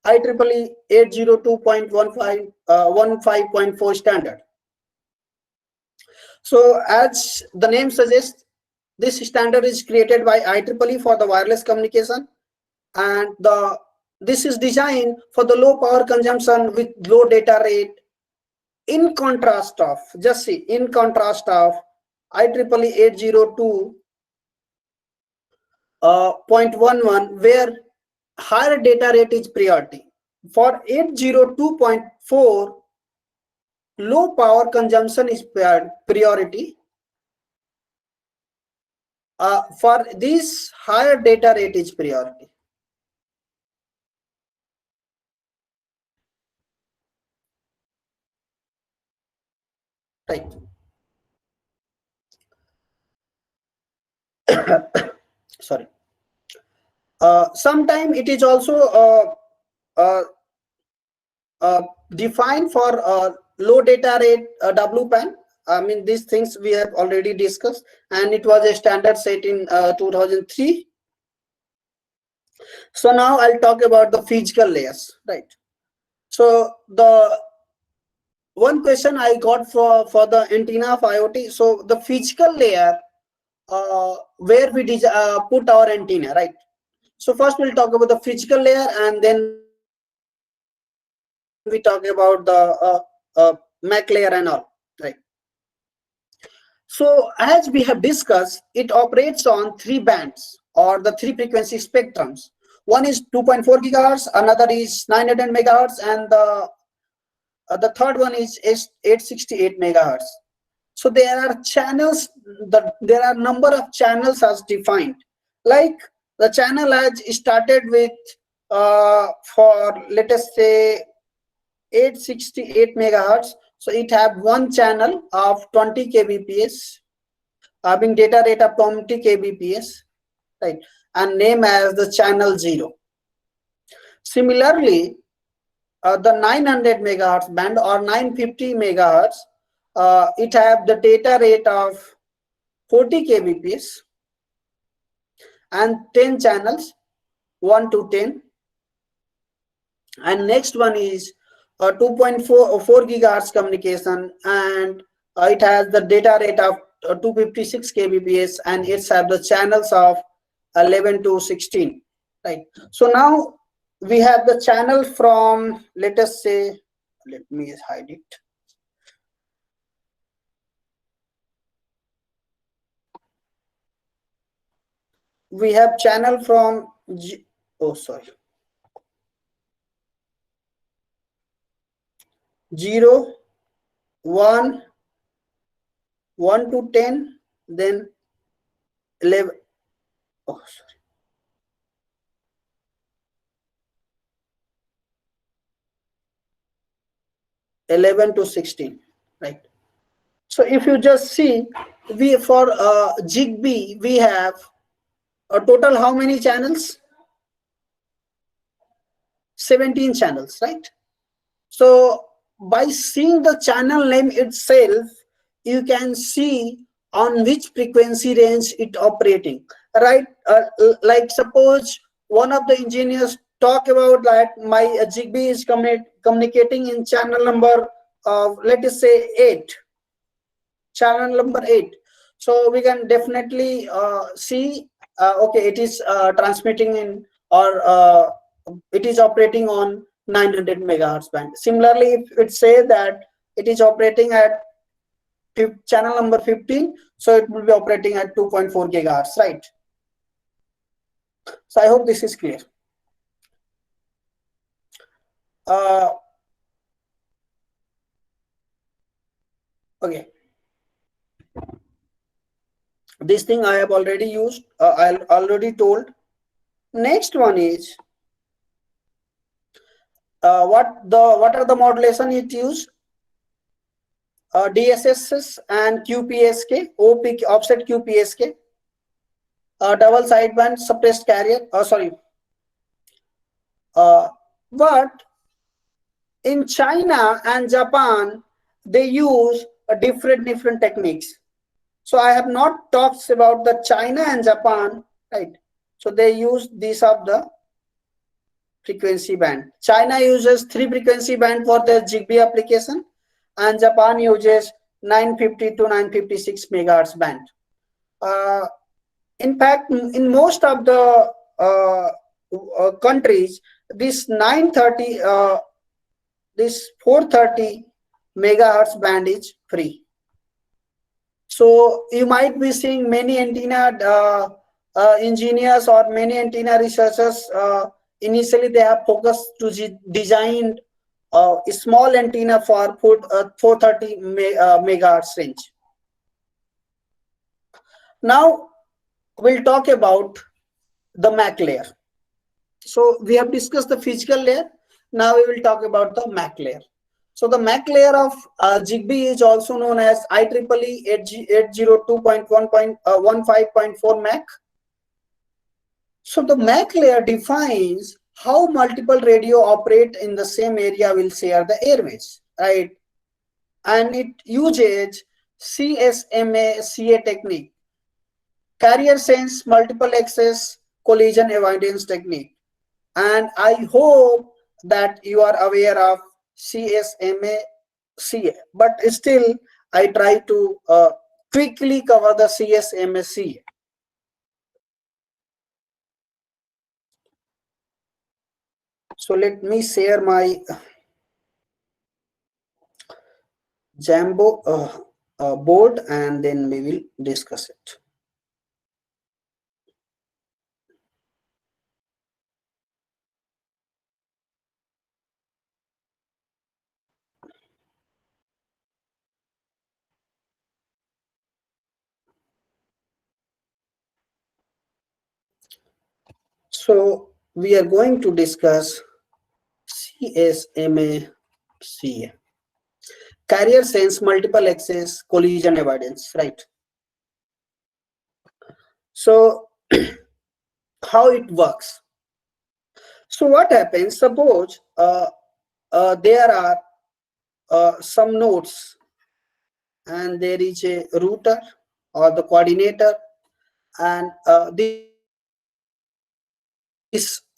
IEEE 802.15.4 standard. So as the name suggests, this standard is created by IEEE for the wireless communication, and this is designed for the low power consumption with low data rate. In contrast of, just see, in contrast of IEEE 802.11, where higher data rate is priority. For 802.4, low power consumption is priority. For this, higher data rate is priority. Right. Sorry. Sometime it is also defined for low data rate WPAN. I mean, these things we have already discussed, and it was a standard set in 2003. So now I'll talk about the physical layers, right? So the one question I got for the antenna of IoT, so the physical layer where we put our antenna, right? So first we'll talk about the physical layer, and then we talk about the MAC layer and all, right? So as we have discussed, it operates on 3 bands or the 3 frequency spectrums. One is 2.4 gigahertz, another is 900 megahertz, and the third one is 868 megahertz. So there are channels, there are number of channels as defined. Like the channel has started with for, let us say, 868 megahertz. So it have one channel of 20 kbps, having data rate of 20 kbps, right, and name as the channel 0. Similarly, the 900 megahertz band or 950 megahertz, it have the data rate of 40 kbps and 10 channels, 1 to 10. And next one is 2.4 gigahertz communication, and it has the data rate of 256 kbps, and it's have the channels of 11 to 16, right? So now we have the channel from, let us say, let me hide it. We have channel from oh sorry, 0, 1, 1 to 10, then 11, oh sorry, 11 to 16, right? So if you just see, we for Zigbee we have a total how many channels? 17 channels, right? So by seeing the channel name itself, you can see on which frequency range it operating, right? Like suppose one of the engineers talk about that my Zigbee is communicating in channel number of, let us say, 8, channel number 8. So we can definitely see, okay, it is transmitting in, or it is operating on 900 megahertz band. Similarly, if it say that it is operating at channel number 15, so it will be operating at 2.4 gigahertz, right? So I hope this is clear. Okay, this thing I have already used, I already told. Next one is what are the modulation it used? DSSS and QPSK, OP, offset QPSK, double sideband suppressed carrier. Sorry, but in China and Japan, they use different techniques. So I have not talked about the China and Japan, right? So they use these of the frequency band. China uses 3 frequency band for their Zigbee application, and Japan uses 950 to 956 megahertz band. In fact, in most of the countries, this 930, this 430 megahertz band is free. So you might be seeing many antenna engineers or many antenna researchers. Initially, they have focused to design a small antenna for 430 megahertz range. Now we'll talk about the MAC layer. So we have discussed the physical layer. Now we will talk about the MAC layer. So the MAC layer of ZigBee is also known as IEEE 802.1.15.4 MAC. So the MAC layer defines how multiple radio operate in the same area will share the airways, right? And it uses CSMA-CA technique, carrier sense multiple access collision avoidance technique. And I hope that you are aware of CSMA-CA, but still I try to quickly cover the CSMA-CA. So let me share my Jambo board and then we will discuss it. So we are going to discuss CSMA-CA, carrier sense multiple access collision avoidance, right? So how it works? So what happens? Suppose there are some nodes and there is a router or the coordinator, and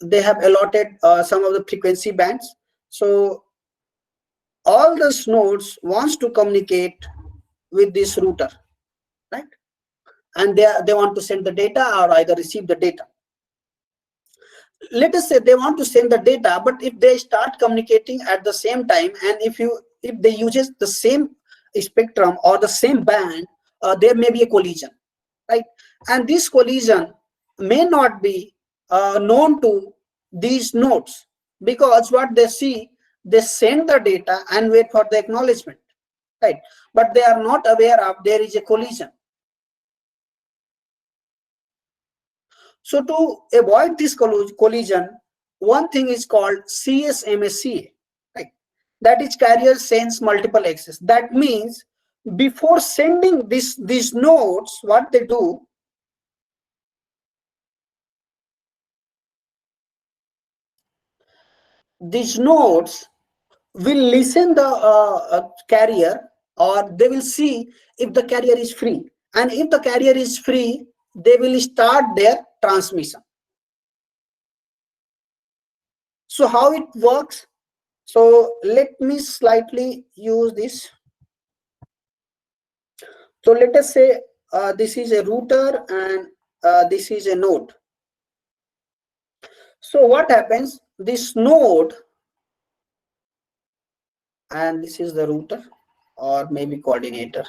they have allotted some of the frequency bands. So all those nodes wants to communicate with this router, right? And they want to send the data or either receive the data. Let us say they want to send the data, but if they start communicating at the same time, and if they uses the same spectrum or the same band, there may be a collision, right? And this collision may not be known to these nodes, because what they see, they send the data and wait for the acknowledgement, right? But they are not aware of there is a collision. So to avoid this collision, one thing is called CSMA-CA, right? That is carrier sense multiple access. That means before sending these nodes, what they do, these nodes will listen the carrier, or they will see if the carrier is free, and if the carrier is free, they will start their transmission. So how it works? So let me slightly use this. So let us say this is a router and this is a node. So what happens? This node, and this is the router or maybe coordinator.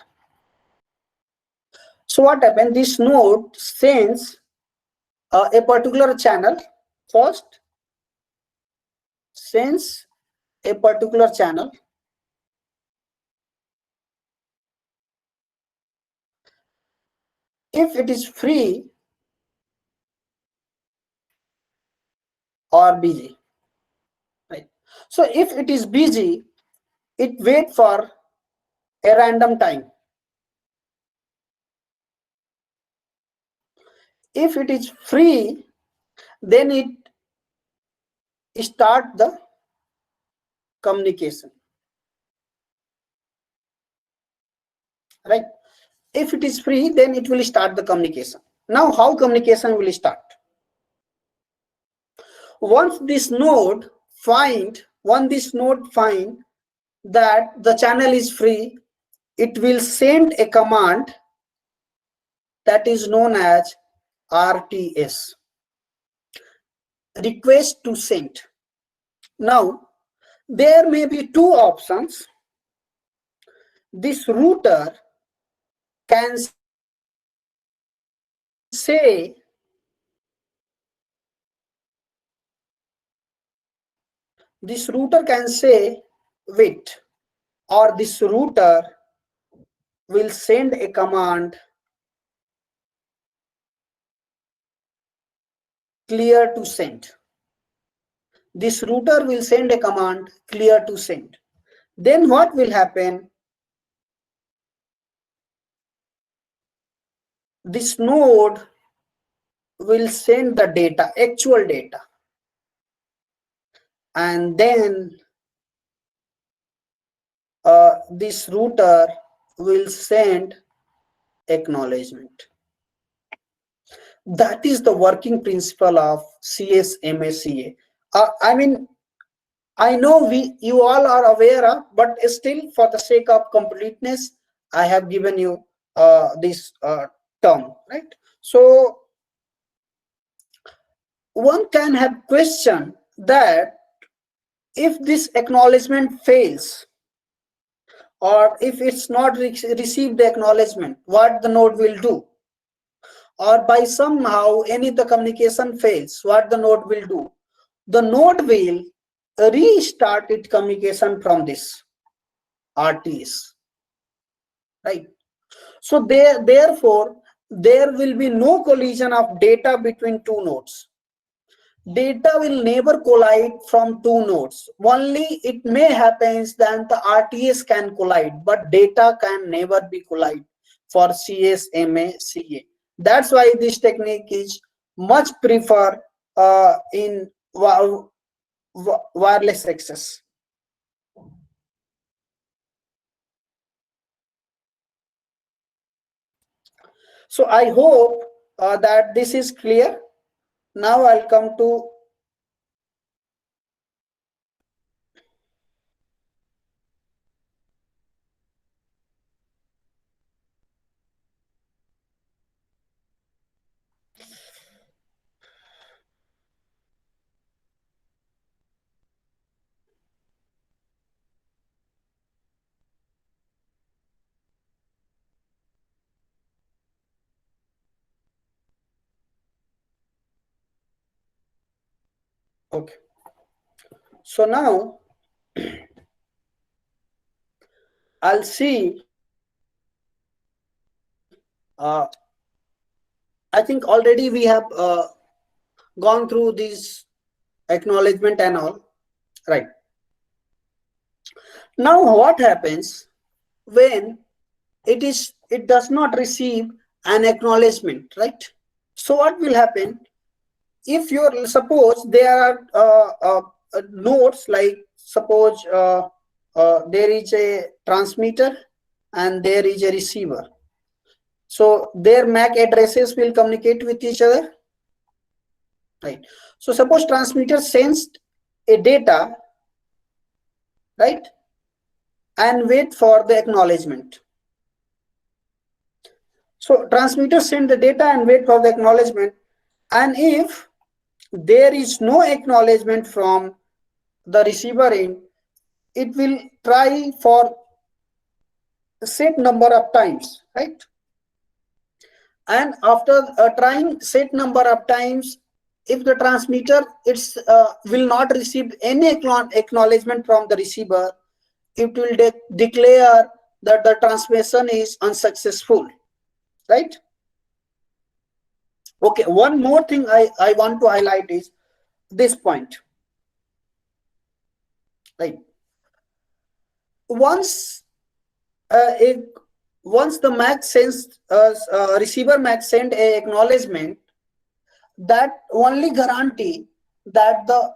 So what happens? This node sends a particular channel first, sends a particular channel. If it is free or busy, right? So if it is busy, it waits for a random time. If it is free, then it start the communication, right? If it is free, then it will start the communication. Now how communication will start? Once this node find that the channel is free, it will send a command that is known as RTS. request to send. Now, there may be two options. This router can say wait, or this router will send a command clear to send. This router will send a command clear to send. Then what will happen? This node will send the data, actual data, and then this router will send acknowledgement. That is the working principle of CS/MA/CA. I mean, I know you all are aware of, but still, for the sake of completeness, I have given you this term, right? So one can have question that if this acknowledgement fails, or if it's not received the acknowledgement, what the node will do? Or by somehow any the communication fails, what the node will do? The node will restart its communication from this RTS, right? So therefore, there will be no collision of data between two nodes. Data will never collide from two nodes. Only it may happen that the RTS can collide, but data can never be collide for CS/MA/CA. That's why this technique is much preferred in wireless access. So I hope that this is clear. Now I'll come to okay. So now I'll see. I think already we have gone through this acknowledgement and all, right? Now what happens when it does not receive an acknowledgement, right? So what will happen if you suppose there are nodes, like suppose there is a transmitter and there is a receiver. So their MAC addresses will communicate with each other, right? So suppose transmitter sends a data, right, and wait for the acknowledgement. So transmitter send the data and wait for the acknowledgement, and if there is no acknowledgement from the receiver end, it will try for set number of times, right? And after trying set number of times, if the transmitter will not receive any acknowledgement from the receiver, it will declare that the transmission is unsuccessful, right? Okay, one more thing I want to highlight is this point, right? Once the MAC sends receiver MAC send a acknowledgement, that only guarantee that the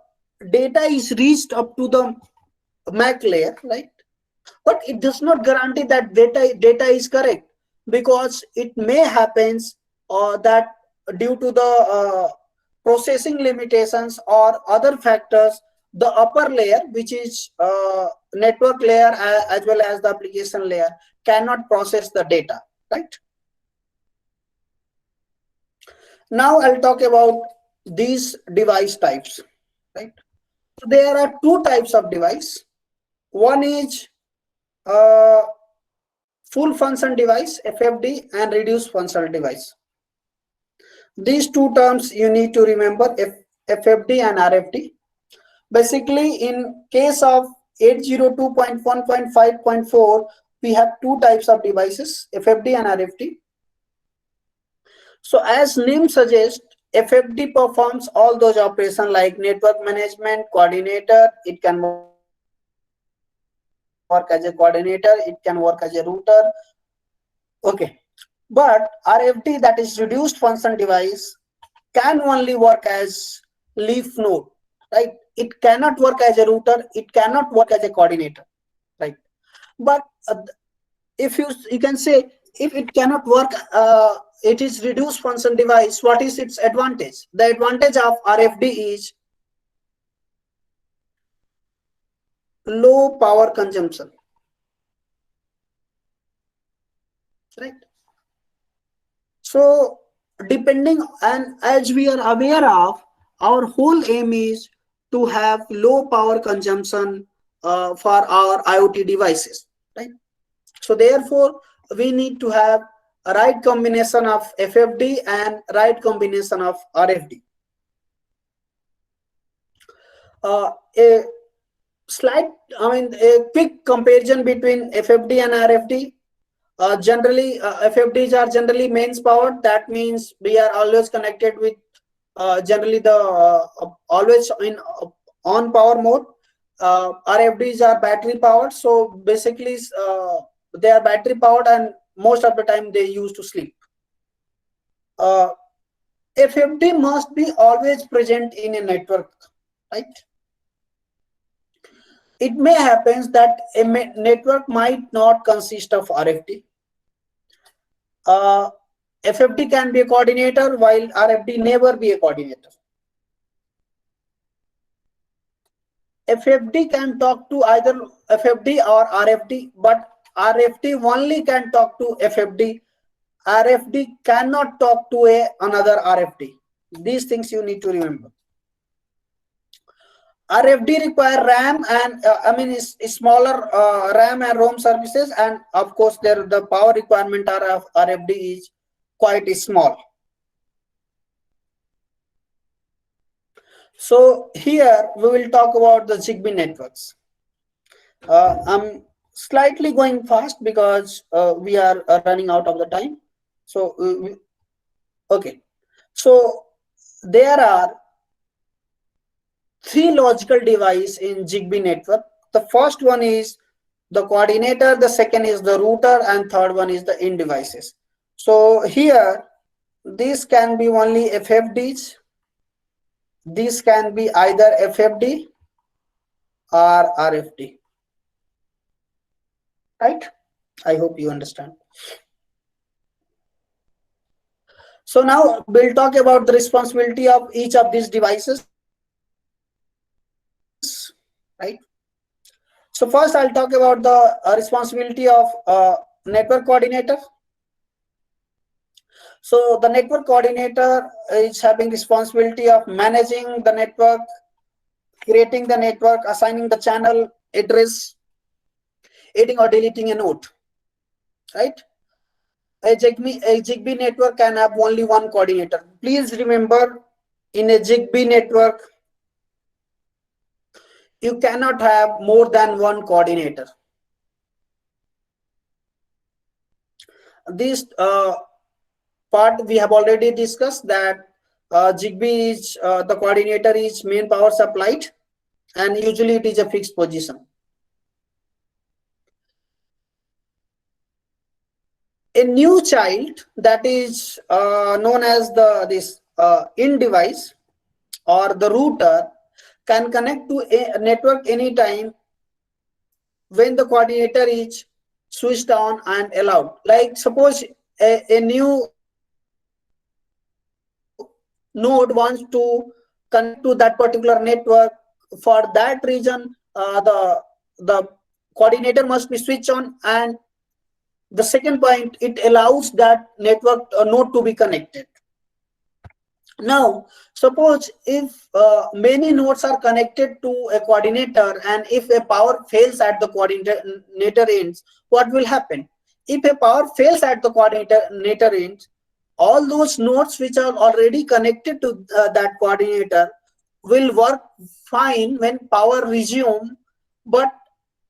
data is reached up to the MAC layer, right? But it does not guarantee that data is correct, because it may happens that due to the processing limitations or other factors, the upper layer, which is network layer as well as the application layer, cannot process the data, right? Now I'll talk about these device types, right? So there are two types of device. One is uh, full function device, FFD, and reduced function device. These two terms you need to remember, FFD and RFD. Basically, in case of 802.1.5.4, we have two types of devices, FFD and RFD. So as name suggests, FFD performs all those operations like network management, coordinator. It can work as a coordinator, it can work as a router. Okay. But RFD, that is reduced function device, can only work as leaf node, right? It cannot work as a router, it cannot work as a coordinator, right? But if you can say, if it cannot work, it is reduced function device, what is its advantage? The advantage of RFD is low power consumption, right? So depending, and as we are aware of, our whole aim is to have low power consumption for our IoT devices, right? So therefore we need to have a right combination of FFD and right combination of RFD. A slight, a quick comparison between FFD and RFD. Generally, FFDs are generally mains powered. That means we are always connected with generally the always in on power mode. RFDs are battery powered. So basically, they are battery powered, and most of the time they used to sleep. FFD must be always present in a network, right? It may happen that a network might not consist of RFD. FFD can be a coordinator while RFD never be a coordinator. FFD can talk to either FFD or RFD, but RFD only can talk to FFD. RFD cannot talk to another RFD. These things you need to remember. RFD require RAM and is smaller RAM and ROM services, and of course the power requirement of RFD is quite small. So here we will talk about the Zigbee networks. I'm slightly going fast because we are running out of the time. So okay, so there are three logical devices in Zigbee network. The first one is the coordinator, the second is the router, and third one is the end devices. So here, these can be only FFDs. This can be either FFD or RFD, right? I hope you understand. So now we'll talk about the responsibility of each of these devices, right? So first I'll talk about the responsibility of network coordinator. So the network coordinator is having responsibility of managing the network, creating the network, assigning the channel address, adding or deleting a node, right? A Zigbee network can have only one coordinator. Please remember, in a Zigbee network, you cannot have more than one coordinator. This part we have already discussed, that Zigbee is the coordinator is main power supplied, and usually it is a fixed position. A new child that is known as this in device or the router can connect to a network anytime when the coordinator is switched on and allowed. Like suppose a new node wants to connect to that particular network. For that reason, the coordinator must be switched on, and the second point, it allows that network node to be connected. Now, suppose if many nodes are connected to a coordinator, and if a power fails at the coordinator ends, what will happen? If a power fails at the coordinator ends, all those nodes which are already connected to that coordinator will work fine when power resume, but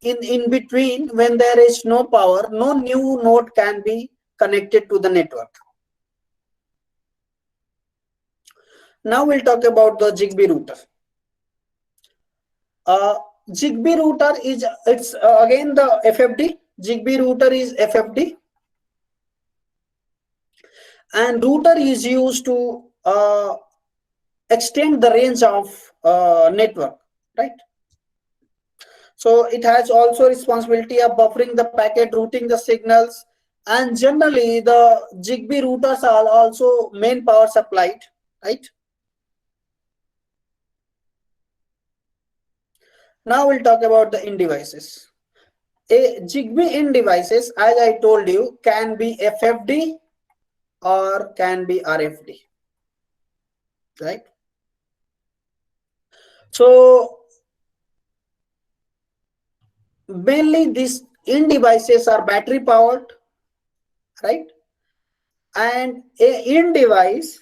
in between, when there is no power, no new node can be connected to the network. Now we'll talk about the Zigbee router. Zigbee router is, it's again the FFD. Zigbee router is FFD, and router is used to extend the range of network, right? So it has also responsibility of buffering the packet, routing the signals, and generally the Zigbee routers are also main power supplied, right? Now we'll talk about the in devices. A Zigbee in devices, as I told you, can be FFD or can be RFD, right? So mainly these in devices are battery powered, right? And a in device,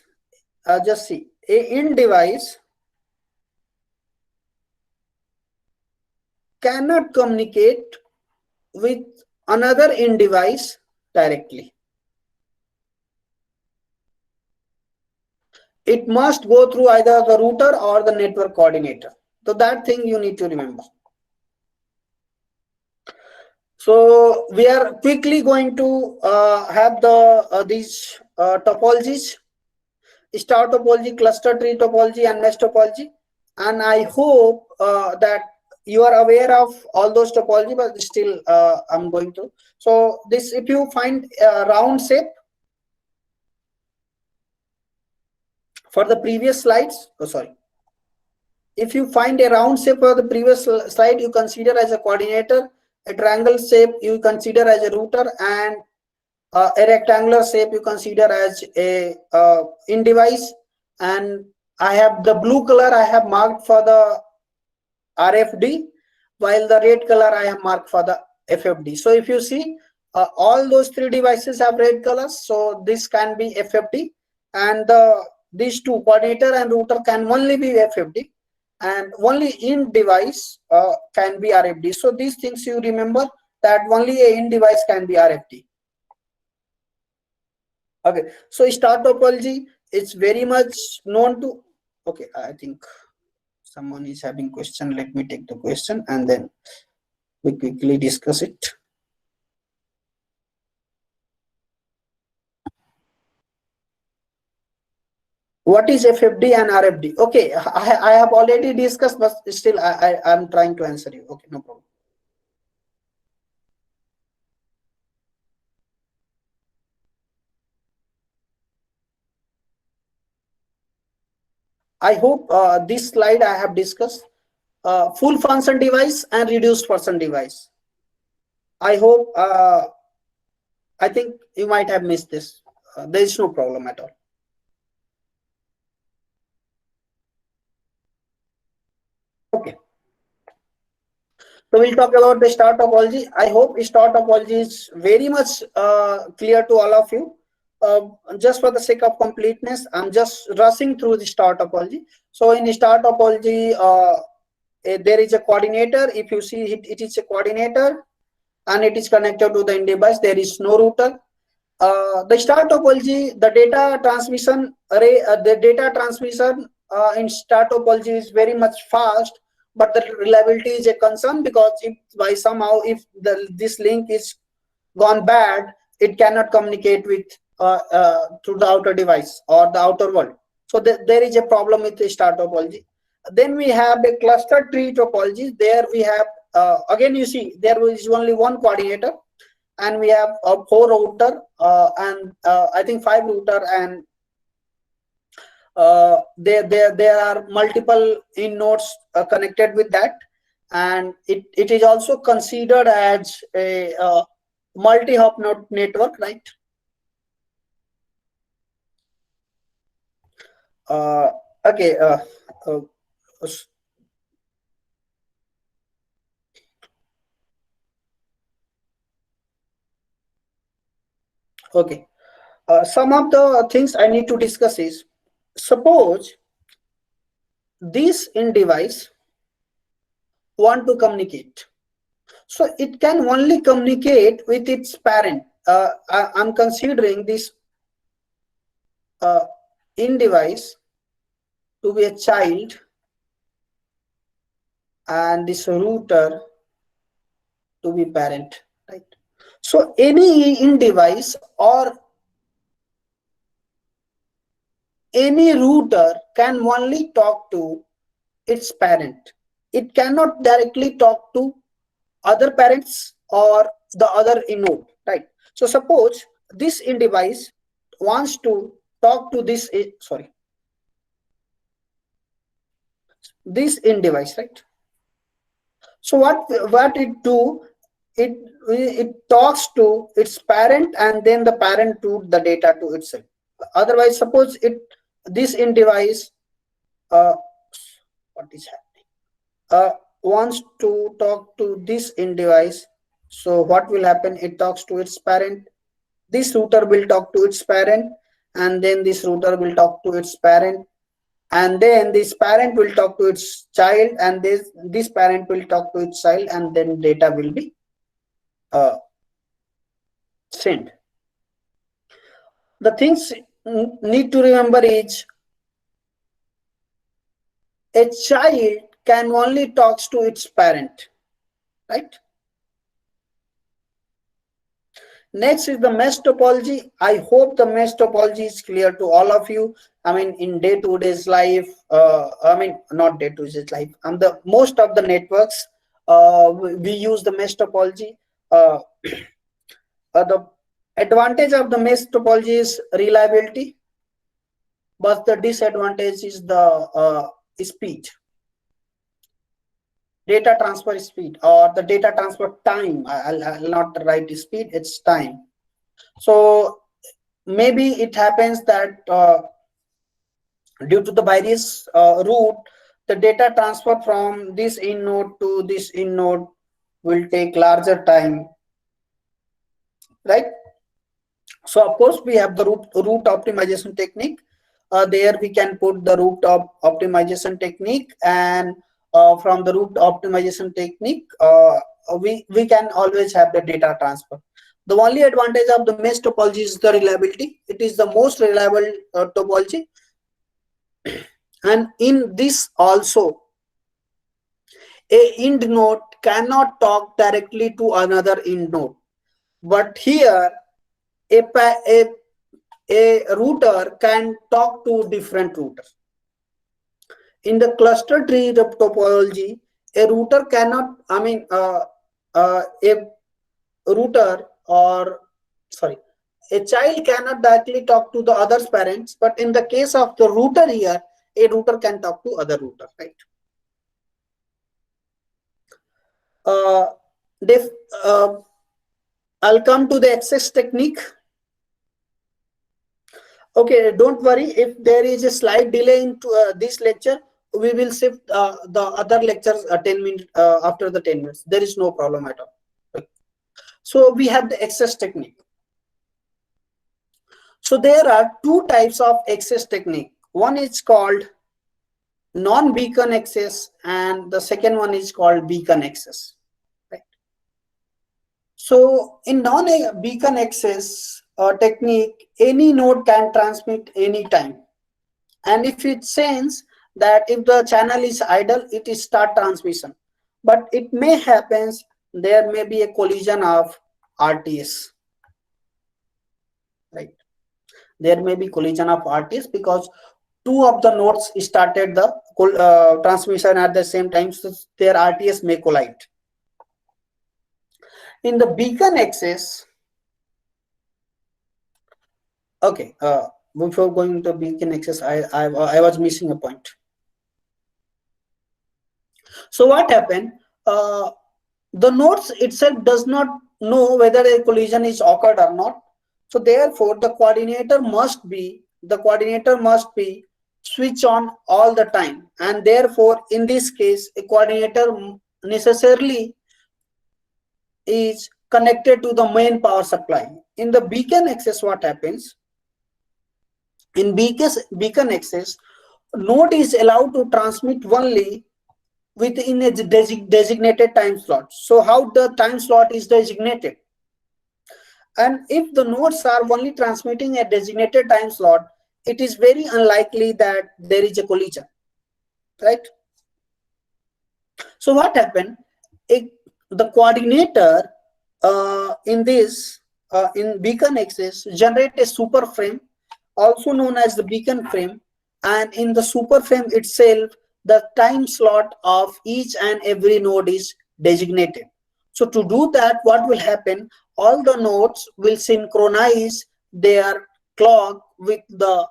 just see, a in device cannot communicate with another in device directly. It must go through either the router or the network coordinator. So that thing you need to remember. So we are quickly going to have these topologies: star topology, cluster tree topology, and mesh topology. And I hope that you are aware of all those topology, but still I'm going to. So this, if you find a round shape for the previous slides, oh sorry, if you find a round shape for the previous slide, you consider as a coordinator. A triangle shape you consider as a router, and a rectangular shape you consider as a in device. And I have the blue color I have marked for the RFD, while the red color I have marked for the FFD. So if you see, all those three devices have red colors, so this can be FFD, and these two, coordinator and router, can only be FFD, and only in device can be RFD. So these things you remember, that only a in device can be RFD. Okay, so star topology, it's very much known to. Okay, I think someone is having question. Let me take the question and then we quickly discuss it. What is FFD and RFD? Okay, I have already discussed, but still I'm trying to answer you. Okay, no problem. I hope this slide I have discussed full function device and reduced function device. I hope, I think you might have missed this. There is no problem at all. Okay. So we'll talk about the star topology. I hope star topology is very much clear to all of you. Just for the sake of completeness, I'm just rushing through the star topology. So in star topology, there is a coordinator. If you see it, it is a coordinator, and it is connected to the in device. There is no router. The star topology, the data transmission array, the data transmission in star topology is very much fast, but the reliability is a concern, because if by somehow if this link is gone bad, it cannot communicate with to the outer device or the outer world. So there is a problem with the star topology. Then we have a cluster tree topology. There we have again, you see there is only one coordinator, and we have a 4 router and I think 5 router, and there are multiple in nodes connected with that, and it is also considered as a multi-hop network, right? Okay. Uh, okay. Some of the things I need to discuss is, suppose this in device want to communicate, so it can only communicate with its parent. I'm considering this in device to be a child and this router to be parent, right? So any in device or any router can only talk to its parent. It cannot directly talk to other parents or the other node, right? So suppose this in device wants to talk to this, sorry, this in device, right? So what it do, it talks to its parent and then the parent to the data to itself. Otherwise, suppose it this in device what is happening, wants to talk to this in device. So what will happen, it talks to its parent, this router will talk to its parent, and then this router will talk to its parent, and then this parent will talk to its child, and this parent will talk to its child, and then data will be sent. The things need to remember is, a child can only talks to its parent, right? Next is the mesh topology. I hope the mesh topology is clear to all of you. I mean, in day-to-day's life, I mean, not day-to-day's life, the most of the networks, we use the mesh topology. The advantage of the mesh topology is reliability, but the disadvantage is the speed, data transfer speed, or the data transfer time. I'll not write speed, it's time. So maybe it happens that due to the various route, the data transfer from this in node to this in node will take larger time, right? So of course we have the route optimization technique. There we can put the route optimization technique, and from the route optimization technique, we can always have the data transfer. The only advantage of the mesh topology is the reliability. It is the most reliable topology, and in this also, a ind node cannot talk directly to another ind node, but here a router can talk to different routers. In the cluster tree topology, a router cannot, I mean, a router, or sorry, a child cannot directly talk to the other's parents, but in the case of the router here, a router can talk to other router, right? This, I'll come to the access technique. Okay, don't worry, if there is a slight delay into this lecture, we will shift the other lectures 10 minutes after the 10 minutes. There is no problem at all. So we have the access technique. So there are two types of access technique. One is called non-beacon access, and the second one is called beacon access. Right? So in non-beacon access technique, any node can transmit anytime. And if it sends that if the channel is idle, it is start transmission. But it may happen, there may be a collision of RTS. Right? There may be collision of RTS because two of the nodes started the transmission at the same time, so their RTS may collide. In the beacon access, okay, before going to beacon access, I was missing a point. So what happened? The nodes itself does not know whether a collision is occurred or not. So therefore, the coordinator must be switch on all the time, and therefore in this case a coordinator necessarily is connected to the main power supply. In the beacon access, what happens? In beacon access, node is allowed to transmit only within a designated time slot. So how the time slot is designated? And if the nodes are only transmitting a designated time slot, it is very unlikely that there is a collision, right? So what happened? The coordinator in this in beacon access generate a super frame, also known as the beacon frame, and in the super frame itself the time slot of each and every node is designated. So to do that, what will happen? All the nodes will synchronize their clock with the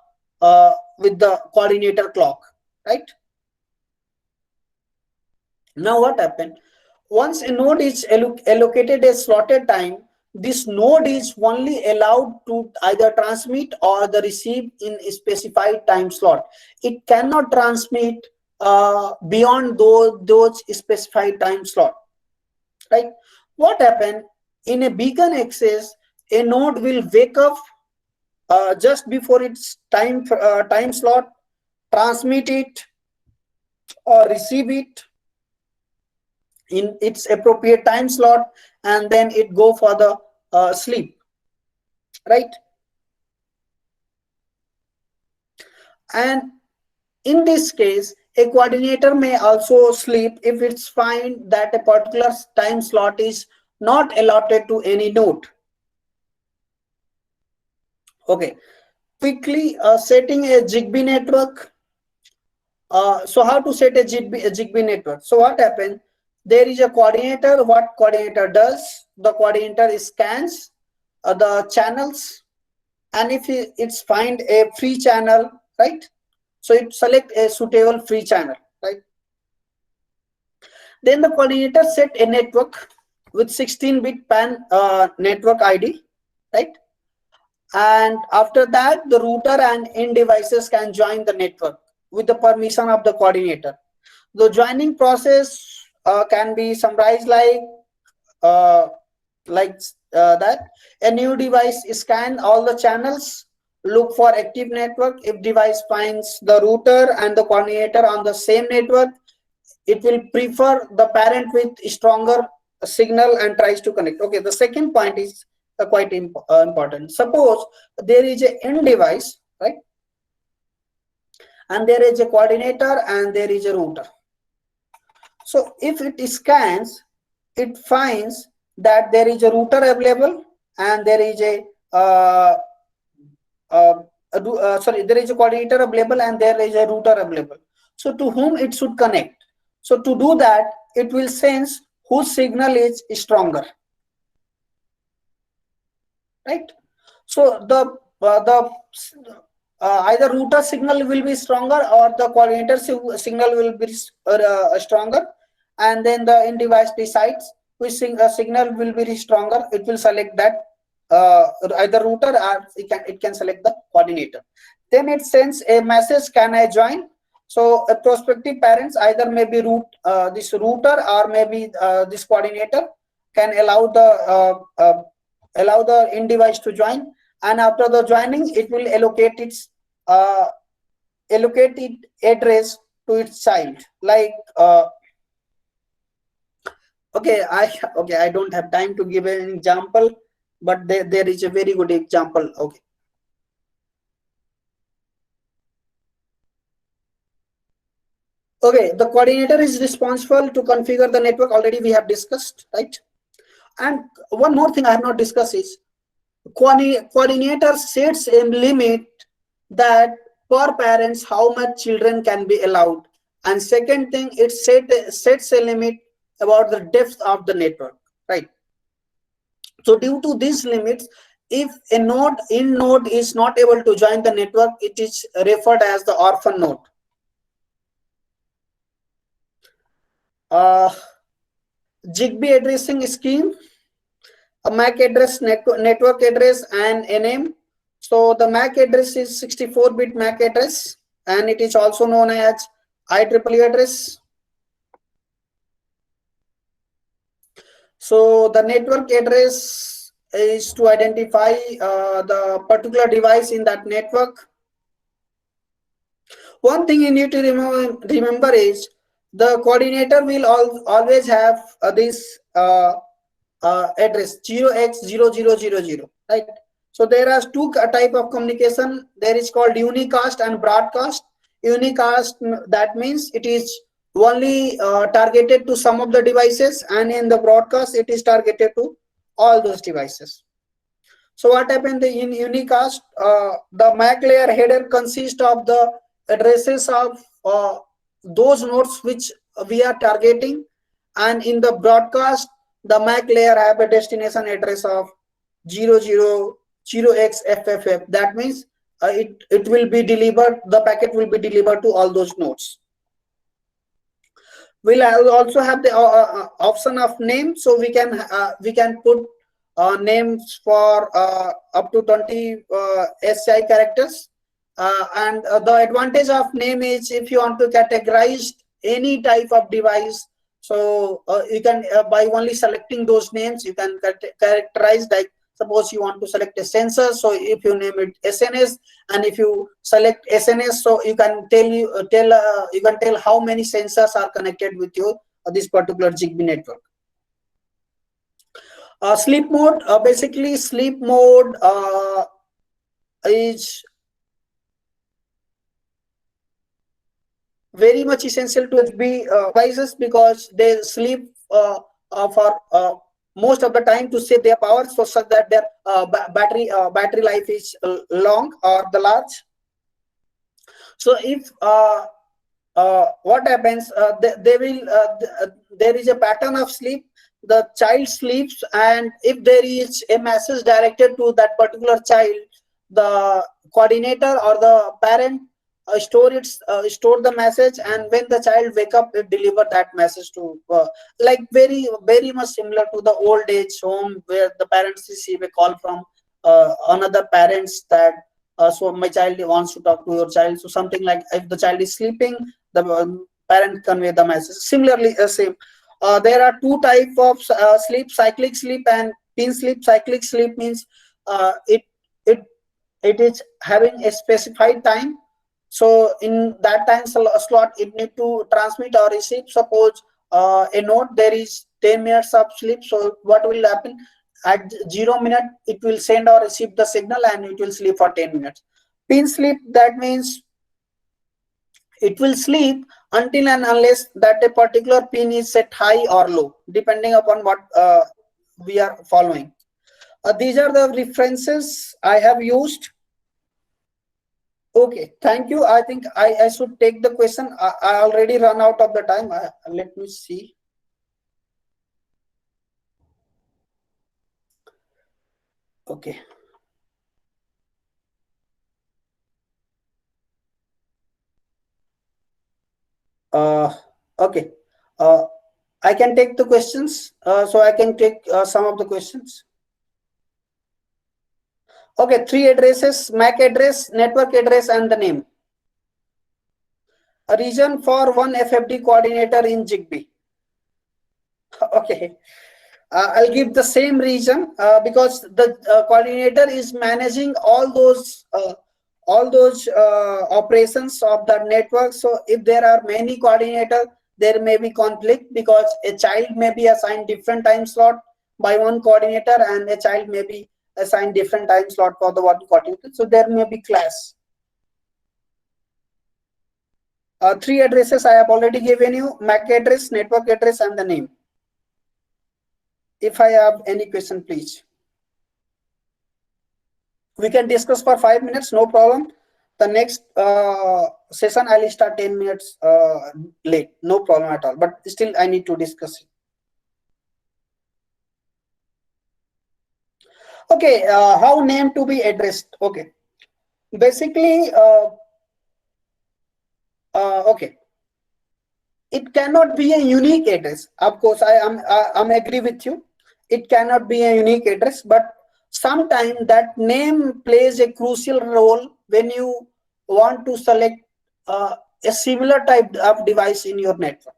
coordinator clock, right? Now what happened? Once a node is allocated a slotted time, this node is only allowed to either transmit or the receive in a specified time slot. It cannot transmit beyond those specified time slot, right? What happened? In a beacon access, a node will wake up just before its time slot, transmit it or receive it in its appropriate time slot, and then it go for the sleep, right? And in this case, a coordinator may also sleep if it's find that a particular time slot is not allotted to any node. Okay, quickly setting a Zigbee network. So how to set a Zigbee network? So what happens? There is a coordinator. What coordinator does? The coordinator scans the channels, and if it's find a free channel, right? So it select a suitable free channel, right? Then the coordinator set a network with 16-bit PAN network ID, right? And after that, the router and end devices can join the network with the permission of the coordinator. The joining process can be summarized like that. A new device scan all the channels, look for active network. If device finds the router and the coordinator on the same network, it will prefer the parent with stronger signal and tries to connect. Okay, the second point is quite important. Suppose there is an end device, right? And there is a coordinator and there is a router. So if it scans, it finds that there is a router available and there is a there is a coordinator available and there is a router available. So to whom it should connect? So to do that, it will sense whose signal is stronger, right? So the either router signal will be stronger or the coordinator signal will be stronger, and then the end device decides which signal will be stronger. It will select that either router or it can select the coordinator. Then it sends a message, can I join? So a prospective parents either maybe this router or maybe this coordinator can allow the end device to join, and after the joining it will allocate its address to its child. Like I don't have time to give an example, but there is a very good example. Okay, the coordinator is responsible to configure the network. Already we have discussed, right? And one more thing I have not discussed is coordinator sets a limit that per parents how much children can be allowed, and second thing, it sets a limit about the depth of the network, right? So due to these limits, if a node is not able to join the network, it is referred as the orphan node. Zigbee addressing scheme, a MAC address, network address, and a name. So the MAC address is 64-bit MAC address, and it is also known as IEEE address. So the network address is to identify the particular device in that network. One thing you need to remember is the coordinator will always have this address 0x0000, right? So there are two type of communication. There is called unicast and broadcast. Unicast, that means it is only targeted to some of the devices, and in the broadcast it is targeted to all those devices. So what happened in unicast? The MAC layer header consists of the addresses of those nodes which we are targeting, and in the broadcast the MAC layer have a destination address of 000xFFF. That means it will be delivered, the packet will be delivered to all those nodes. We'll also have the option of name, so we can put names for up to 20 SI characters. And the advantage of name is if you want to categorize any type of device, so you can by only selecting those names you can characterize. Like suppose you want to select a sensor, so if you name it SNS, and if you select SNS, so you can tell how many sensors are connected with your this particular Zigbee network. Sleep mode, basically sleep mode is very much essential to Zigbee devices because they sleep for most of the time to save their power, so such that their battery life is long or the large. So if what happens, there is a pattern of sleep. The child sleeps, and if there is a message directed to that particular child, the coordinator or the parent store the message, and when the child wake up, it deliver that message to like very much similar to the old age home where the parents receive a call from another parents that so my child wants to talk to your child. So something like if the child is sleeping, the parent convey the message. Similarly, same. There are two types of sleep: cyclic sleep and pin sleep. Cyclic sleep means it is having a specified time. So in that time slot, it need to transmit or receive. Suppose a node there is 10 minutes of sleep. So what will happen? At 0 minute, it will send or receive the signal, and it will sleep for 10 minutes. Pin sleep, that means it will sleep until and unless that a particular pin is set high or low, depending upon what we are following. These are the references I have used. Okay, thank you. I think I should take the question. I already run out of the time. Let me see. Okay. Okay. I can take the questions. So I can take some of the questions. Okay, 3 addresses: MAC address, network address, and the name. A reason for one FFD coordinator in Zigbee. Okay. I'll give the same reason because the coordinator is managing all those operations of the network. So if there are many coordinators, there may be conflict because a child may be assigned different time slot by one coordinator, and a child may be assigned different time slot for the one coordinator. So there may be clash. 3 addresses I have already given you: MAC address, network address, and the name. If I have any question, please. We can discuss for 5 minutes, no problem. The next session I'll start 10 minutes late, no problem at all. But still, I need to discuss it. Okay, how name to be addressed? Okay, basically, okay, it cannot be a unique address. Of course, I'm agree with you. It cannot be a unique address, but sometimes that name plays a crucial role when you want to select a similar type of device in your network?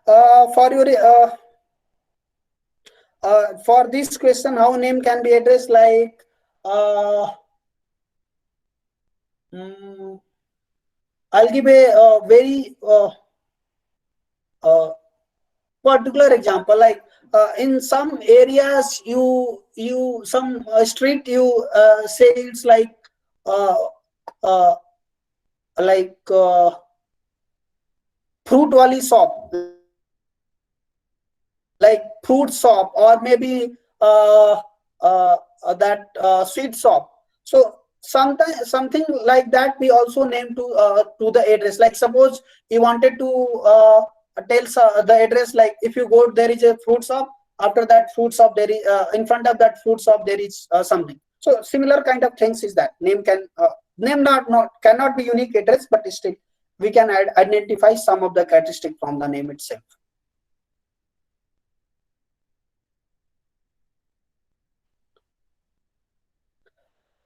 For your for this question, how name can be addressed, like mm, I'll give a very uh, particular example, like in some areas you some street you say it's uh, uh, like fruit wali shop, like fruit shop, or maybe that sweet shop. So sometimes something like that we also name to the address. Like suppose you wanted to tell the address, like if you go, there is a fruit shop, after that fruit shop there is in front of that fruit shop there is something. So similar kind of things is that name can name not cannot be unique address, but still we can identify some of the characteristic from the name itself.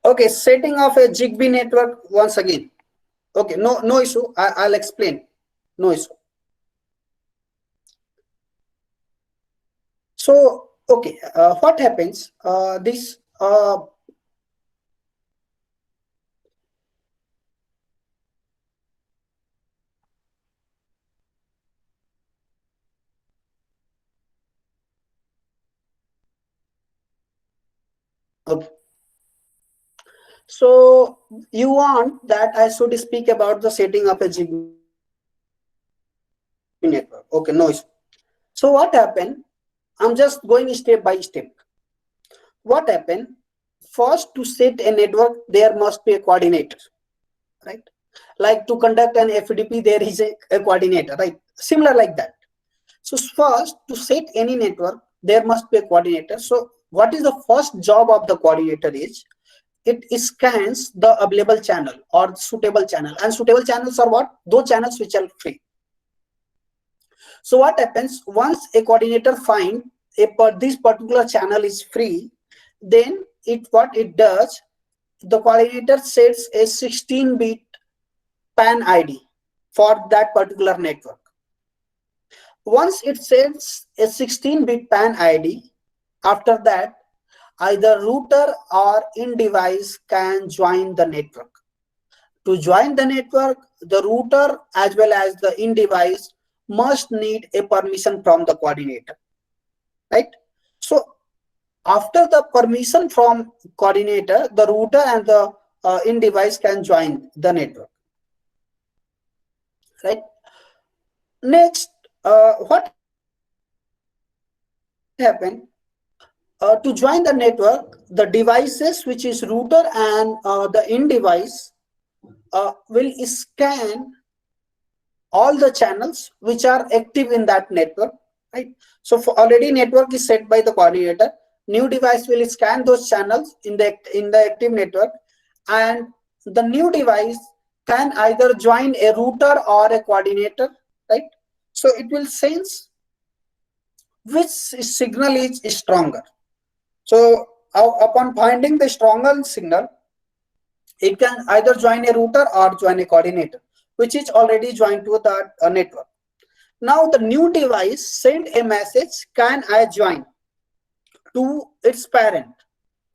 Okay, setting of a Zigbee network once again. Okay, no issue. I'll explain. No issue. So okay, what happens? This okay. So you want that I should speak about the setting of a Zigbee network? Okay, no issue. So what happened? I'm just going step by step. What happened? First, to set a network, there must be a coordinator, right? Like to conduct an FTP, there is a coordinator, right? Similar like that. So first, to set any network, there must be a coordinator. So what is the first job of the coordinator is, it scans the available channel or suitable channel. And suitable channels are what? Those channels which are free. So what happens, once a coordinator find this particular channel is free, then what it does, the coordinator sets a 16-bit PAN ID for that particular network. Once it sets a 16-bit PAN ID, after that, either router or in-device can join the network. To join the network, the router as well as the in-device must need a permission from the coordinator, right? So after the permission from coordinator, the router and the in-device can join the network, right? Next, what happened? To join the network, the devices, which is router and the in-device, will scan all the channels which are active in that network, right? So for already network is set by the coordinator. New device will scan those channels in the active network, and the new device can either join a router or a coordinator, right? So it will sense which signal is stronger. So upon finding the stronger signal, it can either join a router or join a coordinator, which is already joined to that network. Now the new device send a message, can I join, to its parent,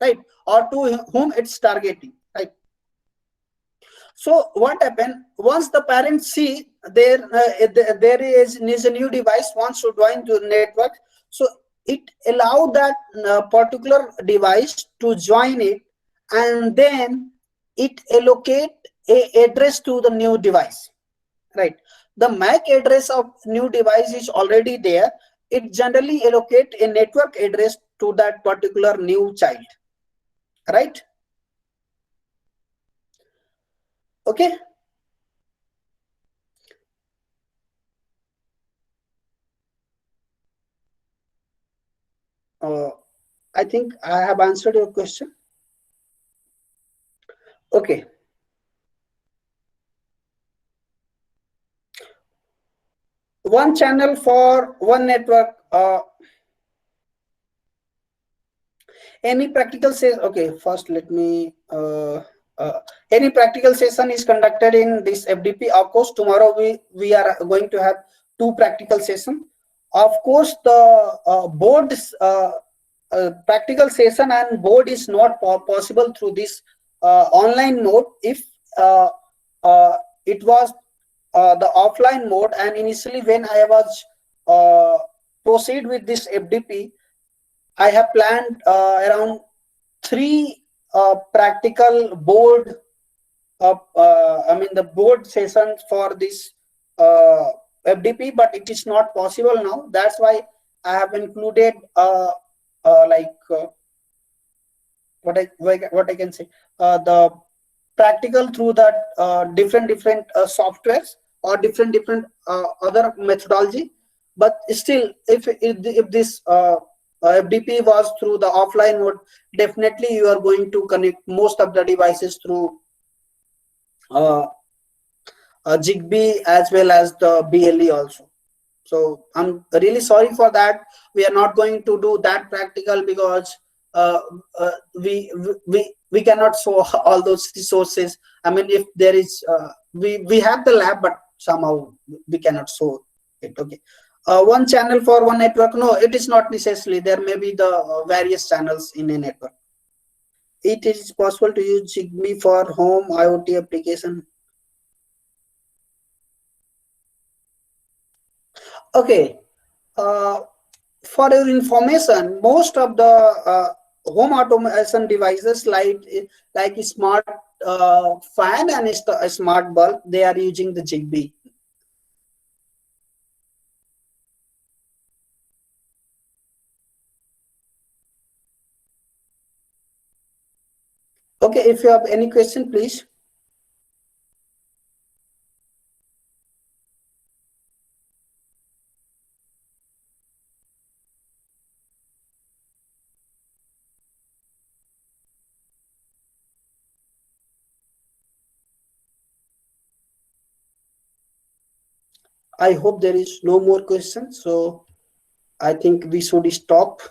right? Or to whom it's targeting, right? So what happened, once the parents see there is a new device wants to join to the network, so it allow that particular device to join it, and then it allocate a address to the new device, right? The MAC address of new device is already there. It generally allocate a network address to that particular new child, right? Okay. uh, I think I have answered your question. Okay. One channel for one network. Any practical say, okay, first let me any practical session is conducted in this FDP. Of course, tomorrow we are going to have two practical session. Of course, the board practical session and board is not possible through this online mode. If uh, it was the offline mode, and initially when I was proceed with this FDP, I have planned around three practical board I mean the board sessions for this uh, FDP, but it is not possible now. That's why I have included like what I can say, the practical through that different softwares or different other methodology. But still, if this FDP was through the offline mode, definitely you are going to connect most of the devices through uh, Zigbee as well as the BLE also. So I'm really sorry for that. We are not going to do that practical because uh, we cannot show all those resources. I mean, if there is we have the lab, but somehow we cannot show it. Okay, one channel for one network. No, it is not necessarily. There may be the various channels in a network. It is possible to use Zigbee for home IoT application. Okay. Uh, for your information, most of the home automation devices like a smart fan and a smart bulb, they are using the Zigbee. Okay, if you have any question, please. I hope there is no more questions. So I think we should stop.